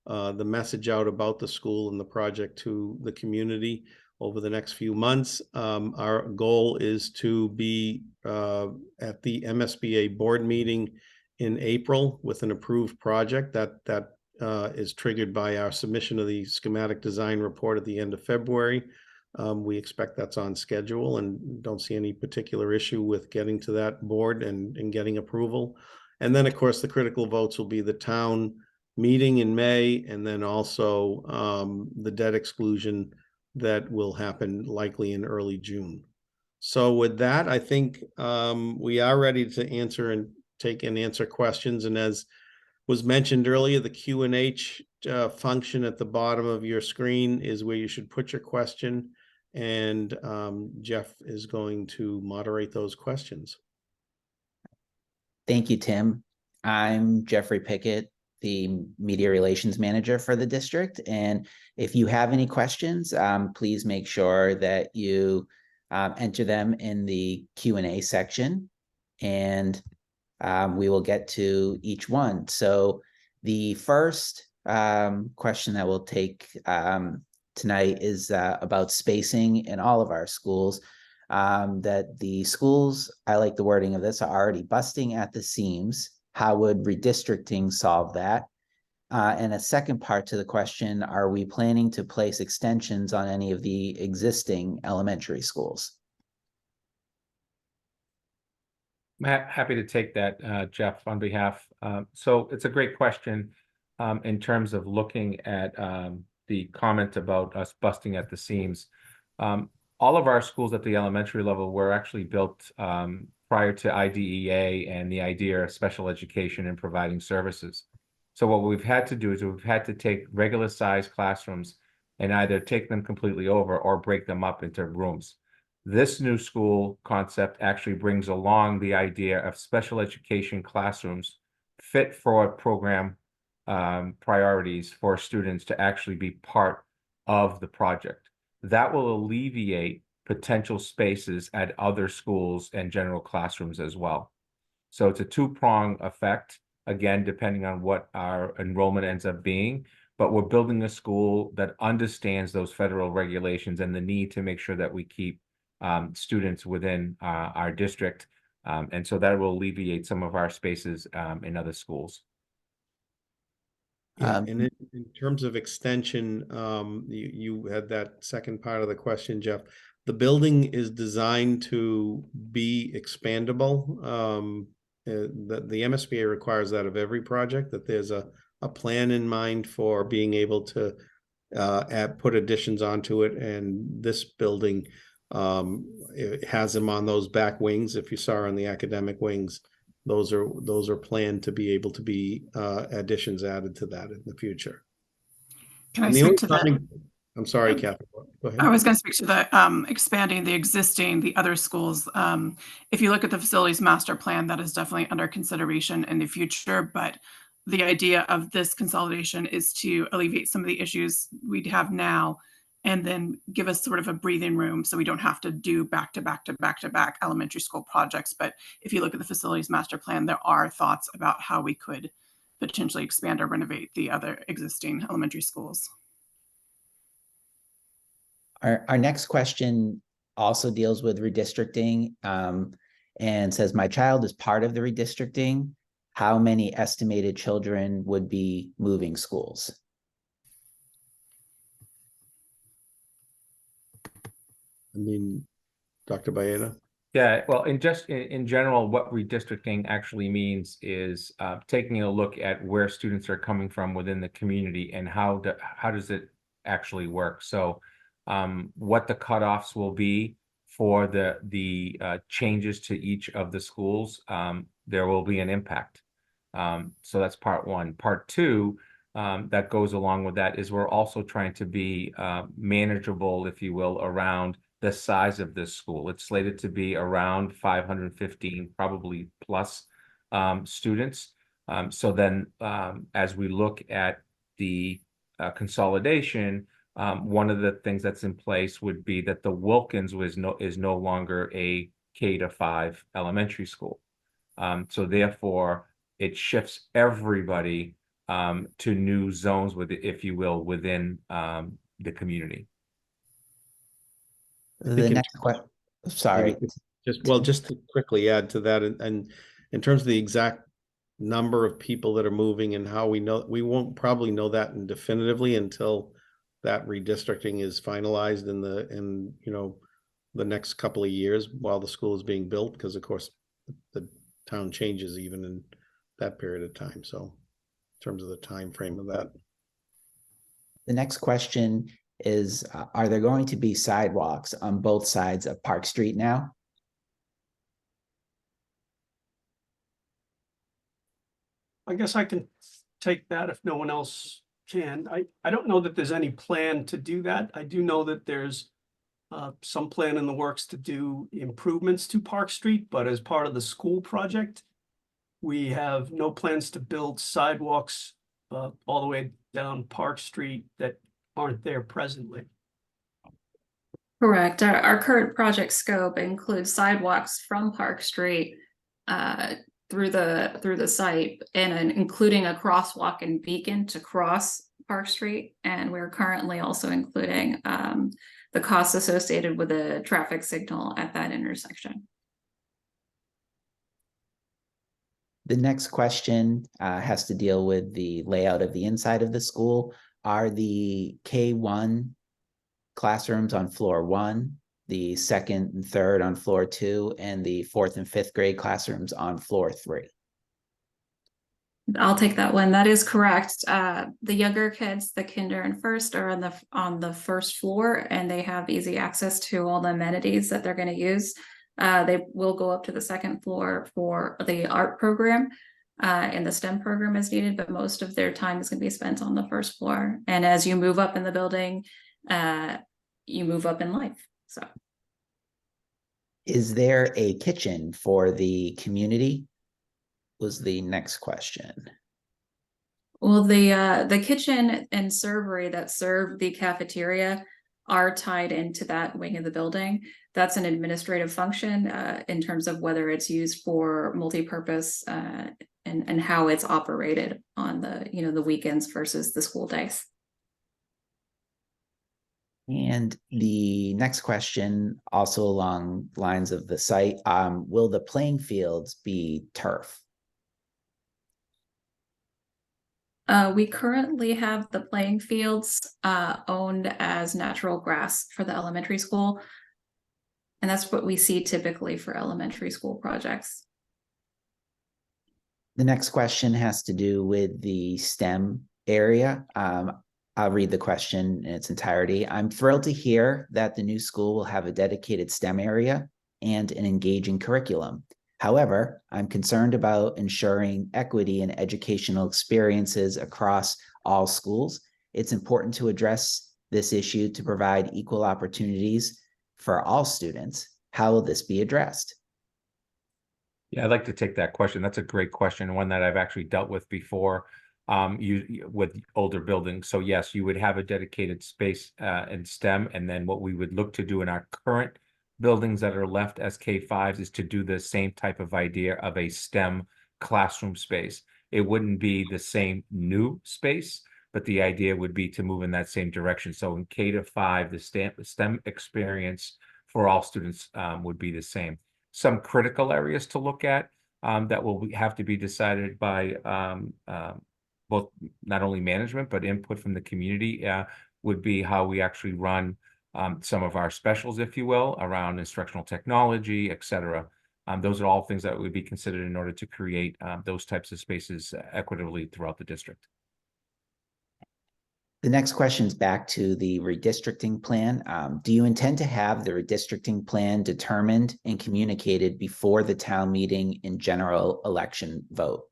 the message out about the school and the project to the community over the next few months. Our goal is to be at the MSBA board meeting in April with an approved project that is triggered by our submission of the schematic design report at the end of February. We expect that's on schedule and don't see any particular issue with getting to that board and getting approval. And then, of course, the critical votes will be the town meeting in May, and then also the debt exclusion that will happen likely in early June. So with that, I think we are ready to answer questions. And as was mentioned earlier, the Q&H function at the bottom of your screen is where you should put your question. And Jeff is going to moderate those questions. Thank you, Tim. I'm Jeffrey Pickett, the Media Relations Manager for the district. And if you have any questions, please make sure that you enter them in the Q&A section, and we will get to each one. So the first question that we'll take tonight is about spacing in all of our schools. That the schools, I like the wording of this, are already busting at the seams. How would redistricting solve that? And a second part to the question, are we planning to place extensions on any of the existing elementary schools? Happy to take that, Jeff, on behalf. So it's a great question in terms of looking at the comment about us busting at the seams. All of our schools at the elementary level were actually built prior to IDEA and the idea of special education and providing services. So what we've had to do is we've had to take regular sized classrooms and either take them completely over or break them up into rooms. This new school concept actually brings along the idea of special education classrooms fit for program priorities for students to actually be part of the project. That will alleviate potential spaces at other schools and general classrooms as well. So it's a two-prong effect, again, depending on what our enrollment ends up being, but we're building a school that understands those federal regulations and the need to make sure that we keep students within our district. And so that will alleviate some of our spaces in other schools. Yeah, and in terms of extension, you had that second part of the question, Jeff. The building is designed to be expandable. The MSBA requires that of every project, that there's a plan in mind for being able to put additions onto it. And this building it has them on those back wings. If you saw on the academic wings, those are planned to be able to be additions added to that in the future. Can I speak to that? I'm sorry, Catherine. Go ahead. I was going to speak to the expanding the other schools. If you look at the facilities master plan, that is definitely under consideration in the future. But the idea of this consolidation is to alleviate some of the issues we have now, and then give us sort of a breathing room so we don't have to do back-to-back elementary school projects. But if you look at the facilities master plan, there are thoughts about how we could potentially expand or renovate the other existing elementary schools. Our next question also deals with redistricting, and says, my child is part of the redistricting. How many estimated children would be moving schools? I mean, Dr. Baeta? Yeah, well, in general, what redistricting actually means is taking a look at where students are coming from within the community and how does it actually work. So what the cutoffs will be for the changes to each of the schools, there will be an impact. So that's part one. Part two, that goes along with that is we're also trying to be manageable, if you will, around the size of this school. It's slated to be around 515, probably plus students. So then as we look at the consolidation, one of the things that's in place would be that the Wilkins is no longer a K-5 elementary school. So therefore, it shifts everybody to new zones with, if you will, within the community. The next question, sorry. Just to quickly add to that, and in terms of the exact number of people that are moving and how we know, we won't probably know that definitively until that redistricting is finalized in the next couple of years while the school is being built, because of course the town changes even in that period of time. So in terms of the time frame of that. The next question is, are there going to be sidewalks on both sides of Park Street now? I guess I can take that if no one else can. I don't know that there's any plan to do that. I do know that there's some plan in the works to do improvements to Park Street, but as part of the school project, we have no plans to build sidewalks all the way down Park Street that aren't there presently. Correct. Our current project scope includes sidewalks from Park Street through the site, and including a crosswalk and beacon to cross Park Street. And we're currently also including the costs associated with a traffic signal at that intersection. The next question has to deal with the layout of the inside of the school. Are the K1 classrooms on floor 1, the second and third on floor 2, and the 4th and 5th grade classrooms on floor 3? I'll take that one. That is correct. The younger kids, the kinder and first, are on the first floor, and they have easy access to all the amenities that they're going to use. They will go up to the second floor for the art program and the STEM program as needed, but most of their time is going to be spent on the first floor. And as you move up in the building, you move up in life. So, is there a kitchen for the community? Was the next question. Well, the kitchen and servery that serve the cafeteria are tied into that wing of the building. That's an administrative function in terms of whether it's used for multi-purpose and how it's operated on the weekends versus the school days. And the next question, also along lines of the site, will the playing fields be turf? We currently have the playing fields owned as natural grass for the elementary school. And that's what we see typically for elementary school projects. The next question has to do with the STEM area. I'll read the question in its entirety. I'm thrilled to hear that the new school will have a dedicated STEM area and an engaging curriculum. However, I'm concerned about ensuring equity in educational experiences across all schools. It's important to address this issue to provide equal opportunities for all students. How will this be addressed? Yeah, I'd like to take that question. That's a great question, one that I've actually dealt with before with older buildings. So yes, you would have a dedicated space in STEM, and then what we would look to do in our current buildings that are left as K5s is to do the same type of idea of a STEM classroom space. It wouldn't be the same new space, but the idea would be to move in that same direction. So in K-5, the STEM experience for all students would be the same. Some critical areas to look at that will have to be decided by both not only management, but input from the community would be how we actually run some of our specials, if you will, around instructional technology, et cetera. Those are all things that would be considered in order to create those types of spaces equitably throughout the district. The next question is back to the redistricting plan. Do you intend to have the redistricting plan determined and communicated before the town meeting and general election vote?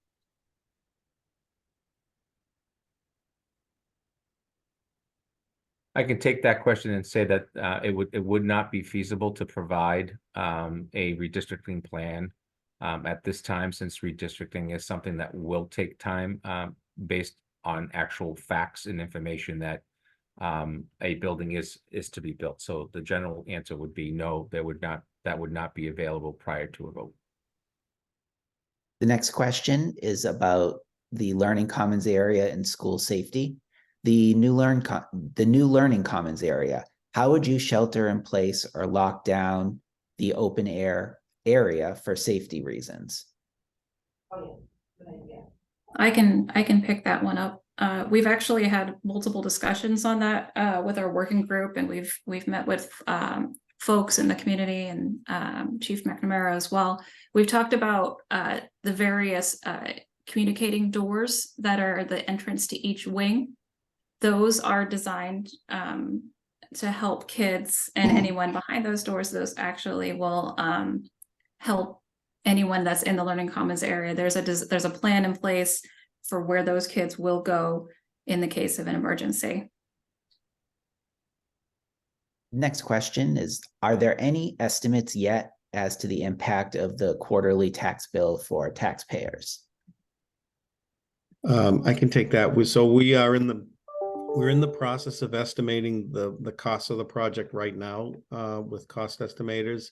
I can take that question and say that it would not be feasible to provide a redistricting plan at this time, since redistricting is something that will take time based on actual facts and information that a building is to be built. So the general answer would be no, that would not be available prior to a vote. The next question is about the Learning Commons area and school safety. The new Learning Commons area, how would you shelter in place or lock down the open air area for safety reasons? I can pick that one up. We've actually had multiple discussions on that with our working group, and we've met with folks in the community and Chief McNamara as well. We've talked about the various communicating doors that are the entrance to each wing. Those are designed to help kids and anyone behind those doors. Those actually will help anyone that's in the Learning Commons area. There's a plan in place for where those kids will go in the case of an emergency. Next question is, are there any estimates yet as to the impact of the quarterly tax bill for taxpayers? I can take that. So we're in the process of estimating the cost of the project right now with cost estimators.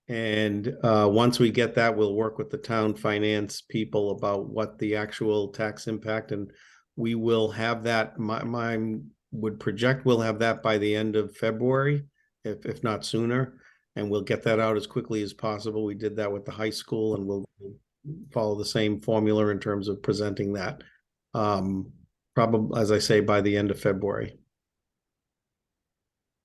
And once we get that, we'll work with the town finance people about what the actual tax impact, and we will have that. Mine would project we'll have that by the end of February, if not sooner, and we'll get that out as quickly as possible. We did that with the high school, and we'll follow the same formula in terms of presenting that. Probably, as I say, by the end of February.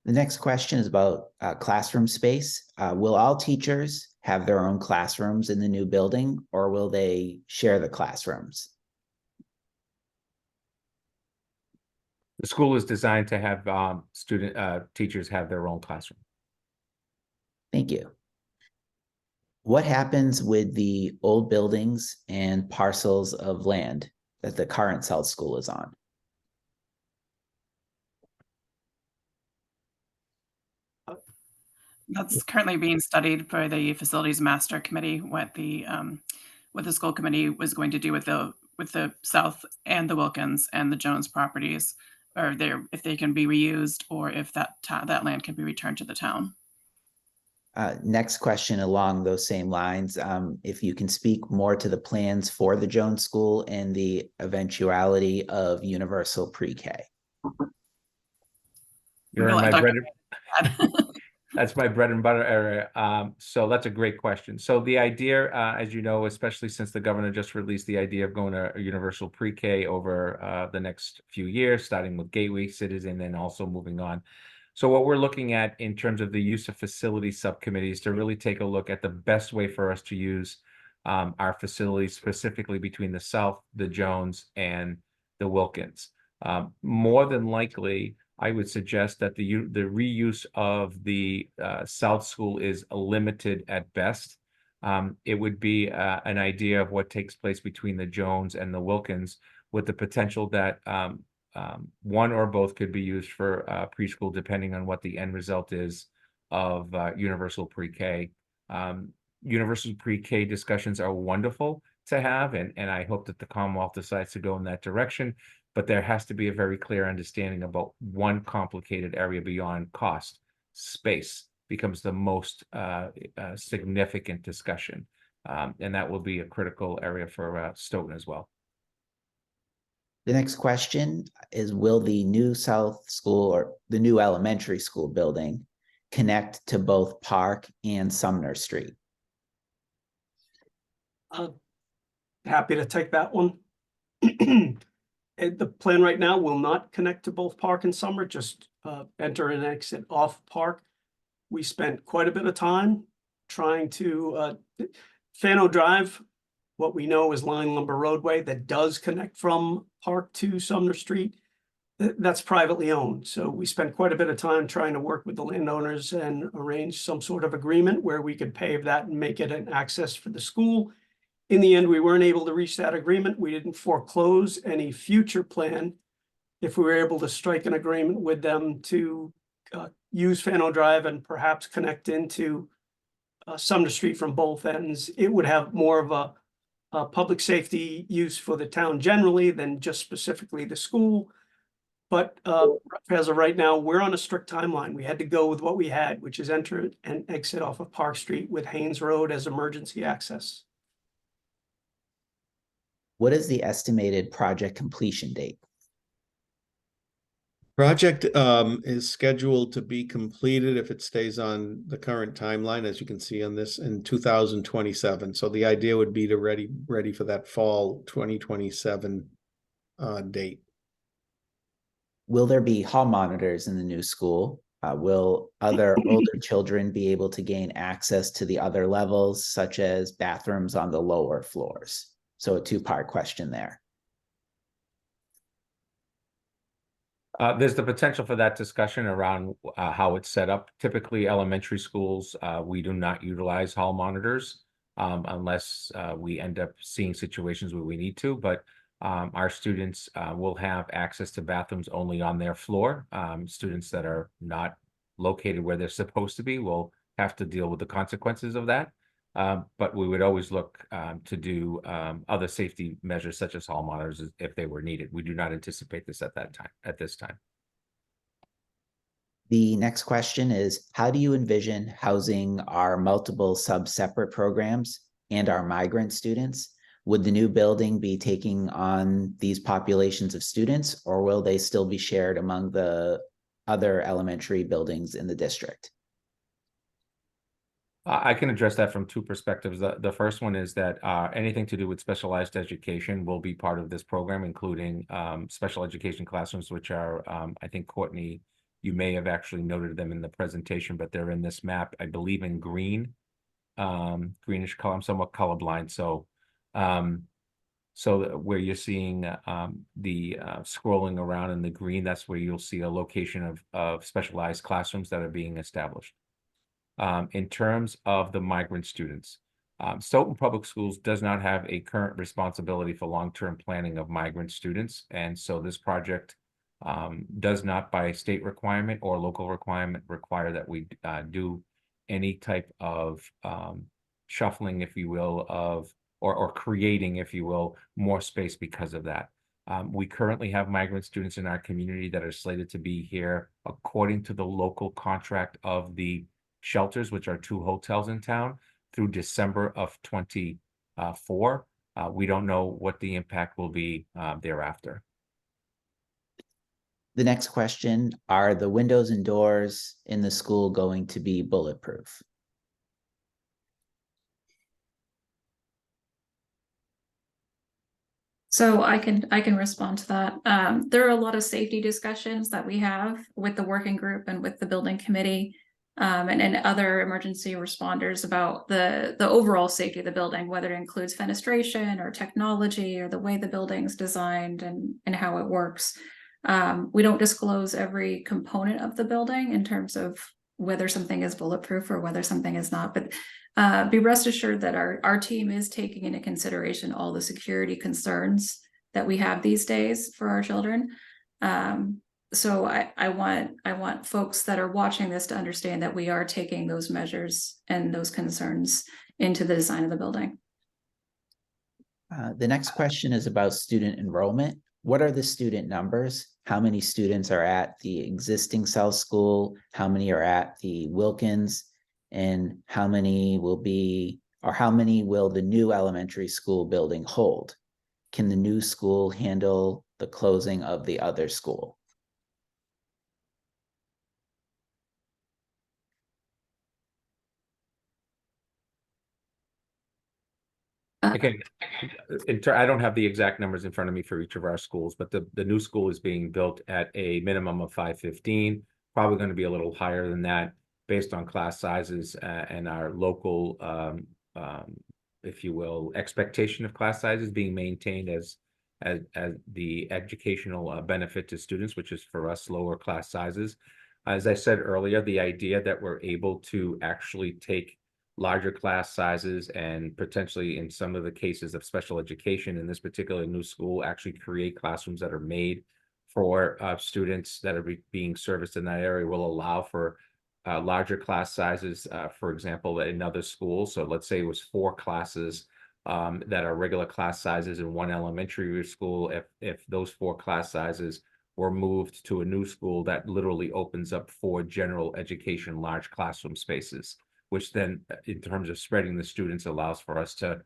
The next question is about classroom space. Will all teachers have their own classrooms in the new building, or will they share the classrooms? The school is designed to have teachers have their own classroom. Thank you. What happens with the old buildings and parcels of land that the current South School is on? That's currently being studied for the facilities master committee, what the school committee was going to do with the South and the Wilkins and the Jones properties, or if they can be reused, or if that land can be returned to the town. Next question along those same lines. If you can speak more to the plans for the Jones School and the eventuality of universal pre-K. You're in my bread. That's my bread and butter area. So that's a great question. So the idea, as you know, especially since the governor just released the idea of going to a universal pre-K over the next few years, starting with Gateway Citizen and also moving on. So what we're looking at in terms of the use of facility subcommittees to really take a look at the best way for us to use our facilities, specifically between the South, the Jones, and the Wilkins. More than likely, I would suggest that the reuse of the South School is limited at best. It would be an idea of what takes place between the Jones and the Wilkins, with the potential that one or both could be used for preschool, depending on what the end result is of universal pre-K. Universal pre-K discussions are wonderful to have, and I hope that the Commonwealth decides to go in that direction. But there has to be a very clear understanding about one complicated area beyond cost. Space becomes the most significant discussion, and that will be a critical area for Stoughton as well. The next question is, will the new South School or the new elementary school building connect to both Park and Sumner Street? Happy to take that one. The plan right now will not connect to both Park and Summer, just enter and exit off Park. We spent quite a bit of time trying to Fano Drive, what we know is Line Lumber Roadway that does connect from Park to Sumner Street. That's privately owned. So we spent quite a bit of time trying to work with the landowners and arrange some sort of agreement where we could pave that and make it an access for the school. In the end, we weren't able to reach that agreement. We didn't foreclose any future plan if we were able to strike an agreement with them to use Fano Drive and perhaps connect into Sumner Street from both ends. It would have more of a public safety use for the town generally than just specifically the school. But as of right now, we're on a strict timeline. We had to go with what we had, which is enter and exit off of Park Street with Haynes Road as emergency access. What is the estimated project completion date? Project is scheduled to be completed, if it stays on the current timeline, as you can see on this, in 2027. So the idea would be to ready for that fall 2027 date. Will there be hall monitors in the new school? Will other older children be able to gain access to the other levels, such as bathrooms on the lower floors? So a two-part question there. There's the potential for that discussion around how it's set up. Typically, elementary schools, we do not utilize hall monitors unless we end up seeing situations where we need to. But our students will have access to bathrooms only on their floor. Students that are not located where they're supposed to be will have to deal with the consequences of that. But we would always look to do other safety measures such as hall monitors if they were needed. We do not anticipate this at this time. The next question is, how do you envision housing our multiple sub-separate programs and our migrant students? Would the new building be taking on these populations of students, or will they still be shared among the other elementary buildings in the district? I can address that from two perspectives. The first one is that anything to do with specialized education will be part of this program, including special education classrooms, which are, I think, Courtney, you may have actually noted them in the presentation, but they're in this map, I believe in green, greenish color. I'm somewhat colorblind. So where you're seeing the scrolling around in the green, that's where you'll see a location of specialized classrooms that are being established. In terms of the migrant students, Stoughton Public Schools does not have a current responsibility for long-term planning of migrant students. And so this project does not, by state requirement or local requirement, require that we do any type of shuffling, if you will, or creating, if you will, more space because of that. We currently have migrant students in our community that are slated to be here according to the local contract of the shelters, which are 2 hotels in town, through December of 24. We don't know what the impact will be thereafter. The next question, are the windows and doors in the school going to be bulletproof? So I can respond to that. There are a lot of safety discussions that we have with the working group and with the building committee and other emergency responders about the overall safety of the building, whether it includes fenestration or technology or the way the building's designed and how it works. We don't disclose every component of the building in terms of whether something is bulletproof or whether something is not, but be rest assured that our team is taking into consideration all the security concerns that we have these days for our children. So I want folks that are watching this to understand that we are taking those measures and those concerns into the design of the building. The next question is about student enrollment. What are the student numbers? How many students are at the existing South School? How many are at the Wilkins? And how many will the new elementary school building hold? Can the new school handle the closing of the other school. Again, I don't have the exact numbers in front of me for each of our schools, but the new school is being built at a minimum of 515, probably going to be a little higher than that based on class sizes and our local, if you will, expectation of class sizes being maintained as the educational benefit to students, which is for us lower class sizes. As I said earlier, the idea that we're able to actually take larger class sizes and potentially in some of the cases of special education in this particular new school actually create classrooms that are made for students that are being serviced in that area will allow for larger class sizes, for example, in another school. So let's say it was 4 classes that are regular class sizes in one elementary school. If those 4 class sizes were moved to a new school, that literally opens up 4 general education large classroom spaces, which then in terms of spreading the students allows for us to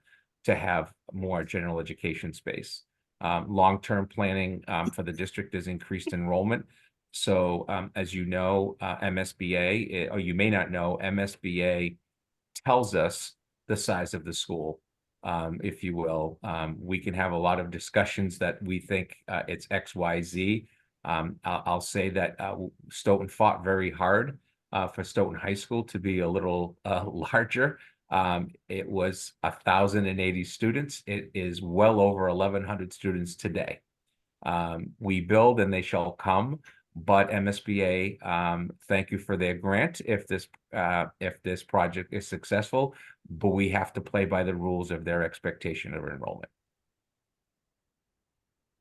have more general education space. Long-term planning for the district is increased enrollment. So as you know, MSBA, or you may not know, MSBA tells us the size of the school, if you will. We can have a lot of discussions that we think it's XYZ. I'll say that Stoughton fought very hard for Stoughton High School to be a little larger. It was 1,080 students. It is well over 1,100 students today. We build and they shall come, but MSBA, thank you for their grant if this project is successful, but we have to play by the rules of their expectation of enrollment.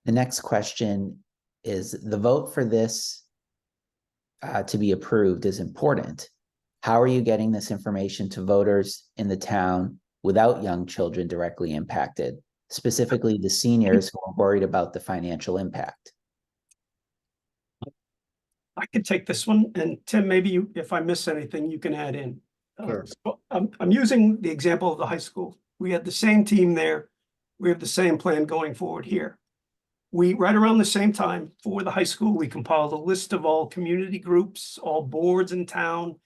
The next question is, the vote for this to be approved is important. How are you getting this information to voters in the town without young children directly impacted, specifically the seniors who are worried about the financial impact? I could take this one, and Tim, maybe you, if I miss anything, you can add in. Sure. So I'm using the example of the high school. We had the same team there. We have the same plan going forward here. Right around the same time for the high school, we compiled a list of all community groups, all boards in town,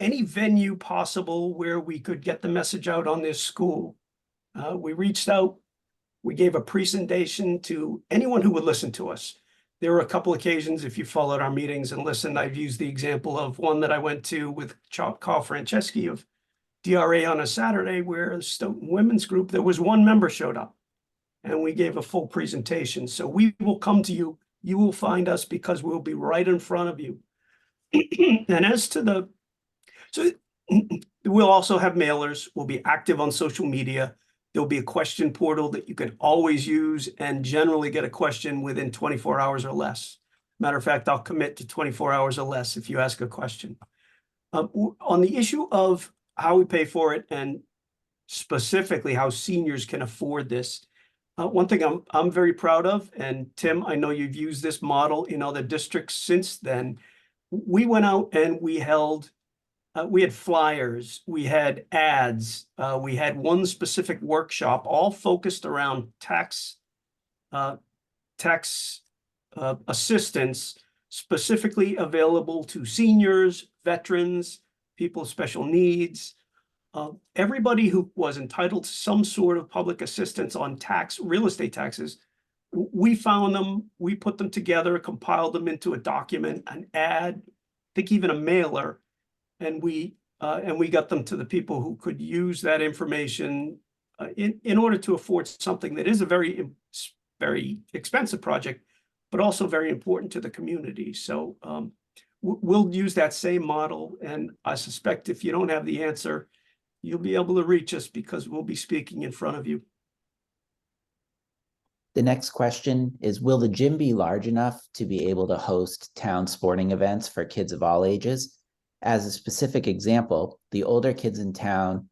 any venue possible where we could get the message out on this school. We reached out, we gave a presentation to anyone who would listen to us. There were a couple occasions, if you followed our meetings and listened, I've used the example of one that I went to with Carl Franceschi of DRA on a Saturday, where the Stoughton Women's Group, there was one member showed up. And we gave a full presentation. So we will come to you. You will find us because we'll be right in front of you. And as to we'll also have mailers. We'll be active on social media. There'll be a question portal that you can always use and generally get a question within 24 hours or less. Matter of fact, I'll commit to 24 hours or less if you ask a question. On the issue of how we pay for it and specifically how seniors can afford this, one thing I'm very proud of, and Tim, I know you've used this model in other districts since then. We went out and we had flyers, we had ads, we had one specific workshop, all focused around tax assistance, specifically available to seniors, veterans, people with special needs. Everybody who was entitled to some sort of public assistance on real estate taxes, we found them, we put them together, compiled them into a document, an ad, I think even a mailer, and we got them to the people who could use that information in order to afford something that is a very, very expensive project, but also very important to the community. So we'll use that same model, and I suspect if you don't have the answer, you'll be able to reach us because we'll be speaking in front of you. The next question is, will the gym be large enough to be able to host town sporting events for kids of all ages? As a specific example, the older kids in town,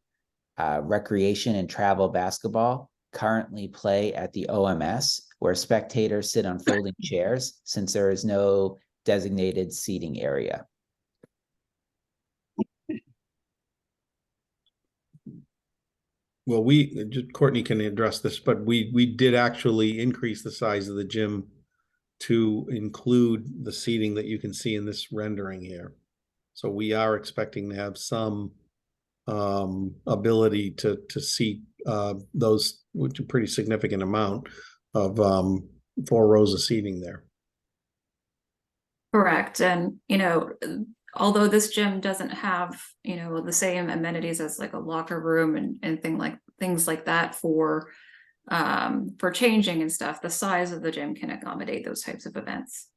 recreation and travel basketball, currently play at the OMS, where spectators sit on folding chairs since there is no designated seating area. Well, Courtney can address this, but we did actually increase the size of the gym to include the seating that you can see in this rendering here. So we are expecting to have some ability to seat those, which a pretty significant amount of 4 rows of seating there. Correct. And, you know, although this gym doesn't have, you know, the same amenities as like a locker room and things like that for changing and stuff, the size of the gym can accommodate those types of events.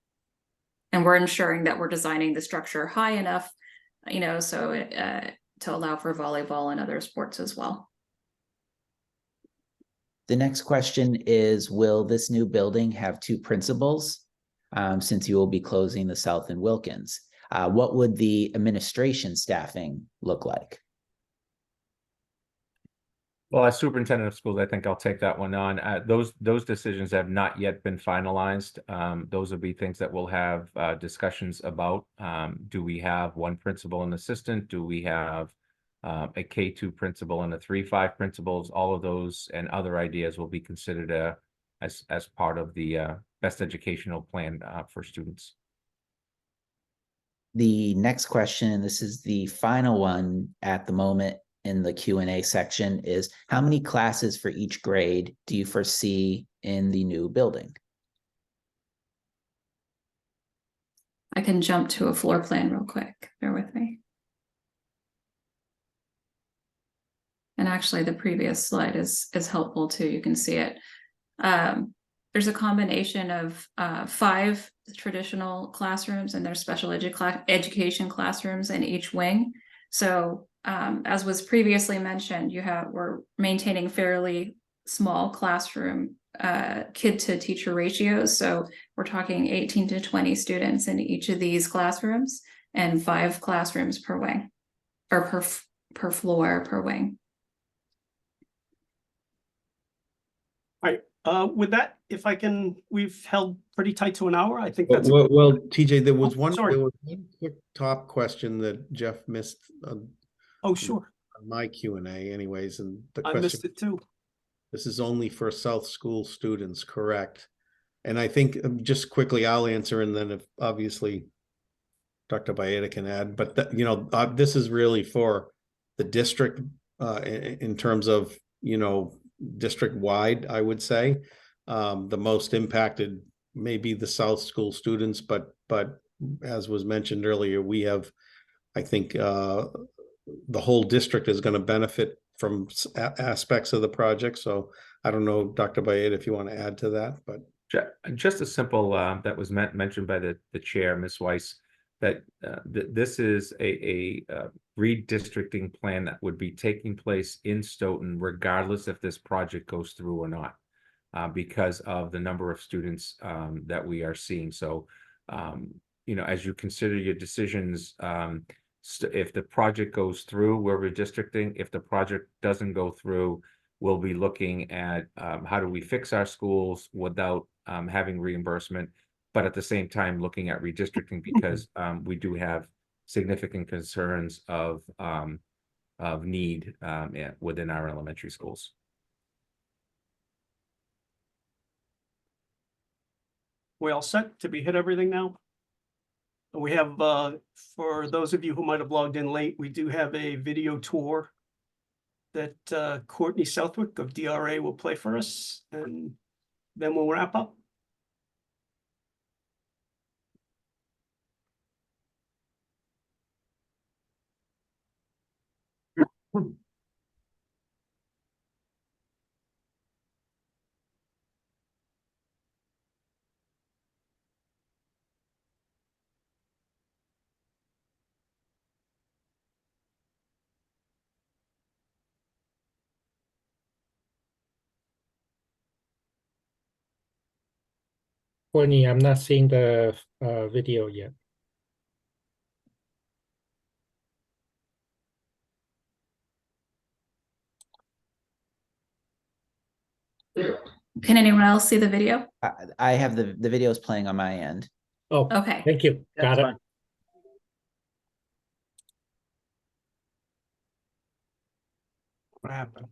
And we're ensuring that we're designing the structure high enough, you know, so to allow for volleyball and other sports as well. The next question is, will this new building have 2 principals? Since you will be closing the South and Wilkins. What would the administration staffing look like? Well, as superintendent of schools, I think I'll take that one on. Those decisions have not yet been finalized. Those will be things that we'll have discussions about. Do we have 1 principal and assistant? Do we have a K2 principal and a 3-5 principals? All of those and other ideas will be considered as part of the best educational plan for students. The next question, and this is the final one at the moment in the Q&A section, is how many classes for each grade do you foresee in the new building? I can jump to a floor plan real quick. Bear with me. And actually the previous slide is helpful too. You can see it. There's a combination of 5 traditional classrooms and there's special education classrooms in each wing. So as was previously mentioned, we're maintaining fairly small classroom kid to teacher ratios. So we're talking 18 to 20 students in each of these classrooms and 5 classrooms per wing or per floor per wing. With that, if I can, we've held pretty tight to an hour. I think that's Well, TJ, there was Oh, one sorry. quick top question that Jeff missed Oh, sure. on my Q&A anyways, and the I question, missed it too. this is only for South School students, correct? And I think just quickly I'll answer, and then if obviously Dr. Baeta can add, but this is really for the district in terms of, district wide, I would say. The most impacted may be the South School students, but as was mentioned earlier, we have, I think, the whole district is going to benefit from aspects of the project. So I don't know, Dr. Baeta, if you want to add to that, but just a simple that was mentioned by the chair, Ms. Weiss, that this is a redistricting plan that would be taking place in Stoughton, regardless if this project goes through or not, because of the number of students that we are seeing. So, as you consider your decisions, if the project goes through, we're redistricting. If the project doesn't go through, we'll be looking at how do we fix our schools without having reimbursement, but at the same time looking at redistricting because we do have significant concerns of need within our elementary schools. We all set? Did we hit everything now? We have, for those of you who might have logged in late, we do have a video tour that Courtney Southwick of DRA will play for us, and then we'll wrap up. Courtney, I'm not seeing the video yet. Can anyone else see the video? I have the videos playing on my end. Oh, Okay. thank you. Got it. What happened?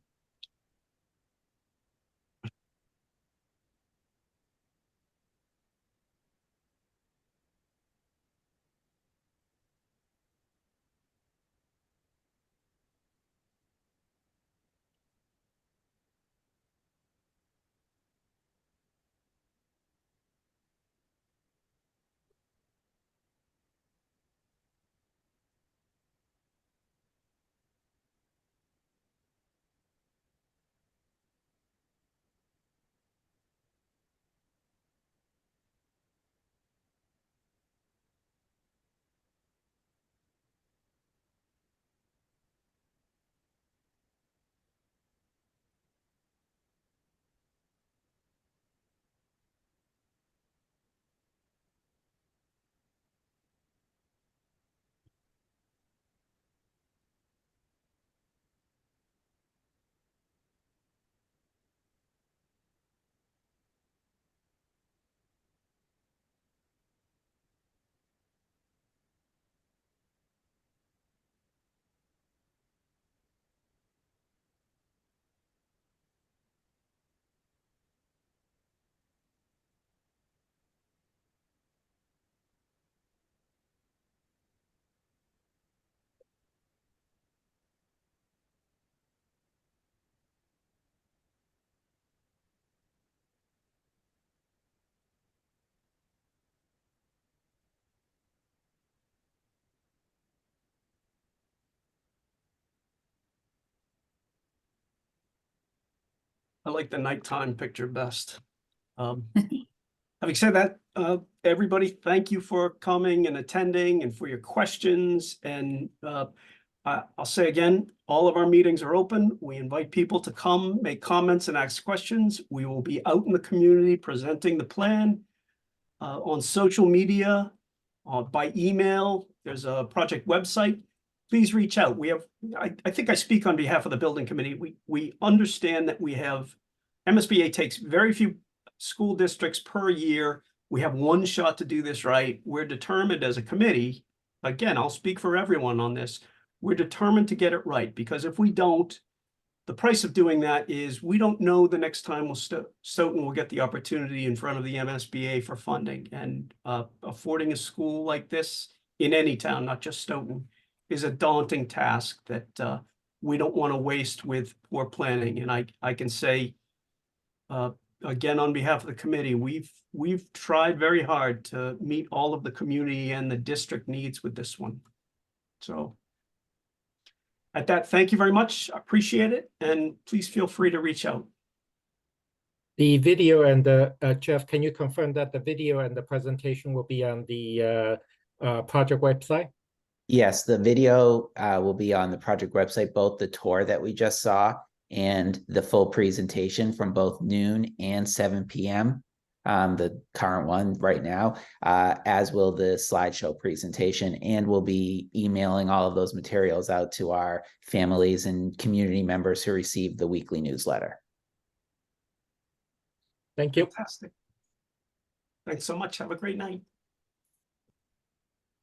I like the nighttime picture best. Having said that, everybody, thank you for coming and attending and for your questions. And I'll say again, all of our meetings are open. We invite people to come, make comments and ask questions. We will be out in the community presenting the plan on social media, by email. There's a project website. Please reach out. We have, I think I speak on behalf of the building committee. We understand that we have, MSBA takes very few school districts per year. We have one shot to do this right. We're determined as a committee, again, I'll speak for everyone on this. We're determined to get it right, because if we don't, the price of doing that is we don't know the next time Stoughton will get the opportunity in front of the MSBA for funding. And affording a school like this in any town, not just Stoughton, is a daunting task that we don't want to waste with poor planning. And I can say, again, on behalf of the committee, we've tried very hard to meet all of the community and the district needs with this one. So at that, thank you very much. I appreciate it. And please feel free to reach out. The video and the, Jeff, can you confirm that the video and the presentation will be on the project website? Yes, the video will be on the project website, both the tour that we just saw and the full presentation from both noon and 7 p.m. The current one right now, as will the slideshow presentation, and we'll be emailing all of those materials out to our families and community members who receive the weekly newsletter. Thank you. Fantastic. Thanks so much. Have a great night.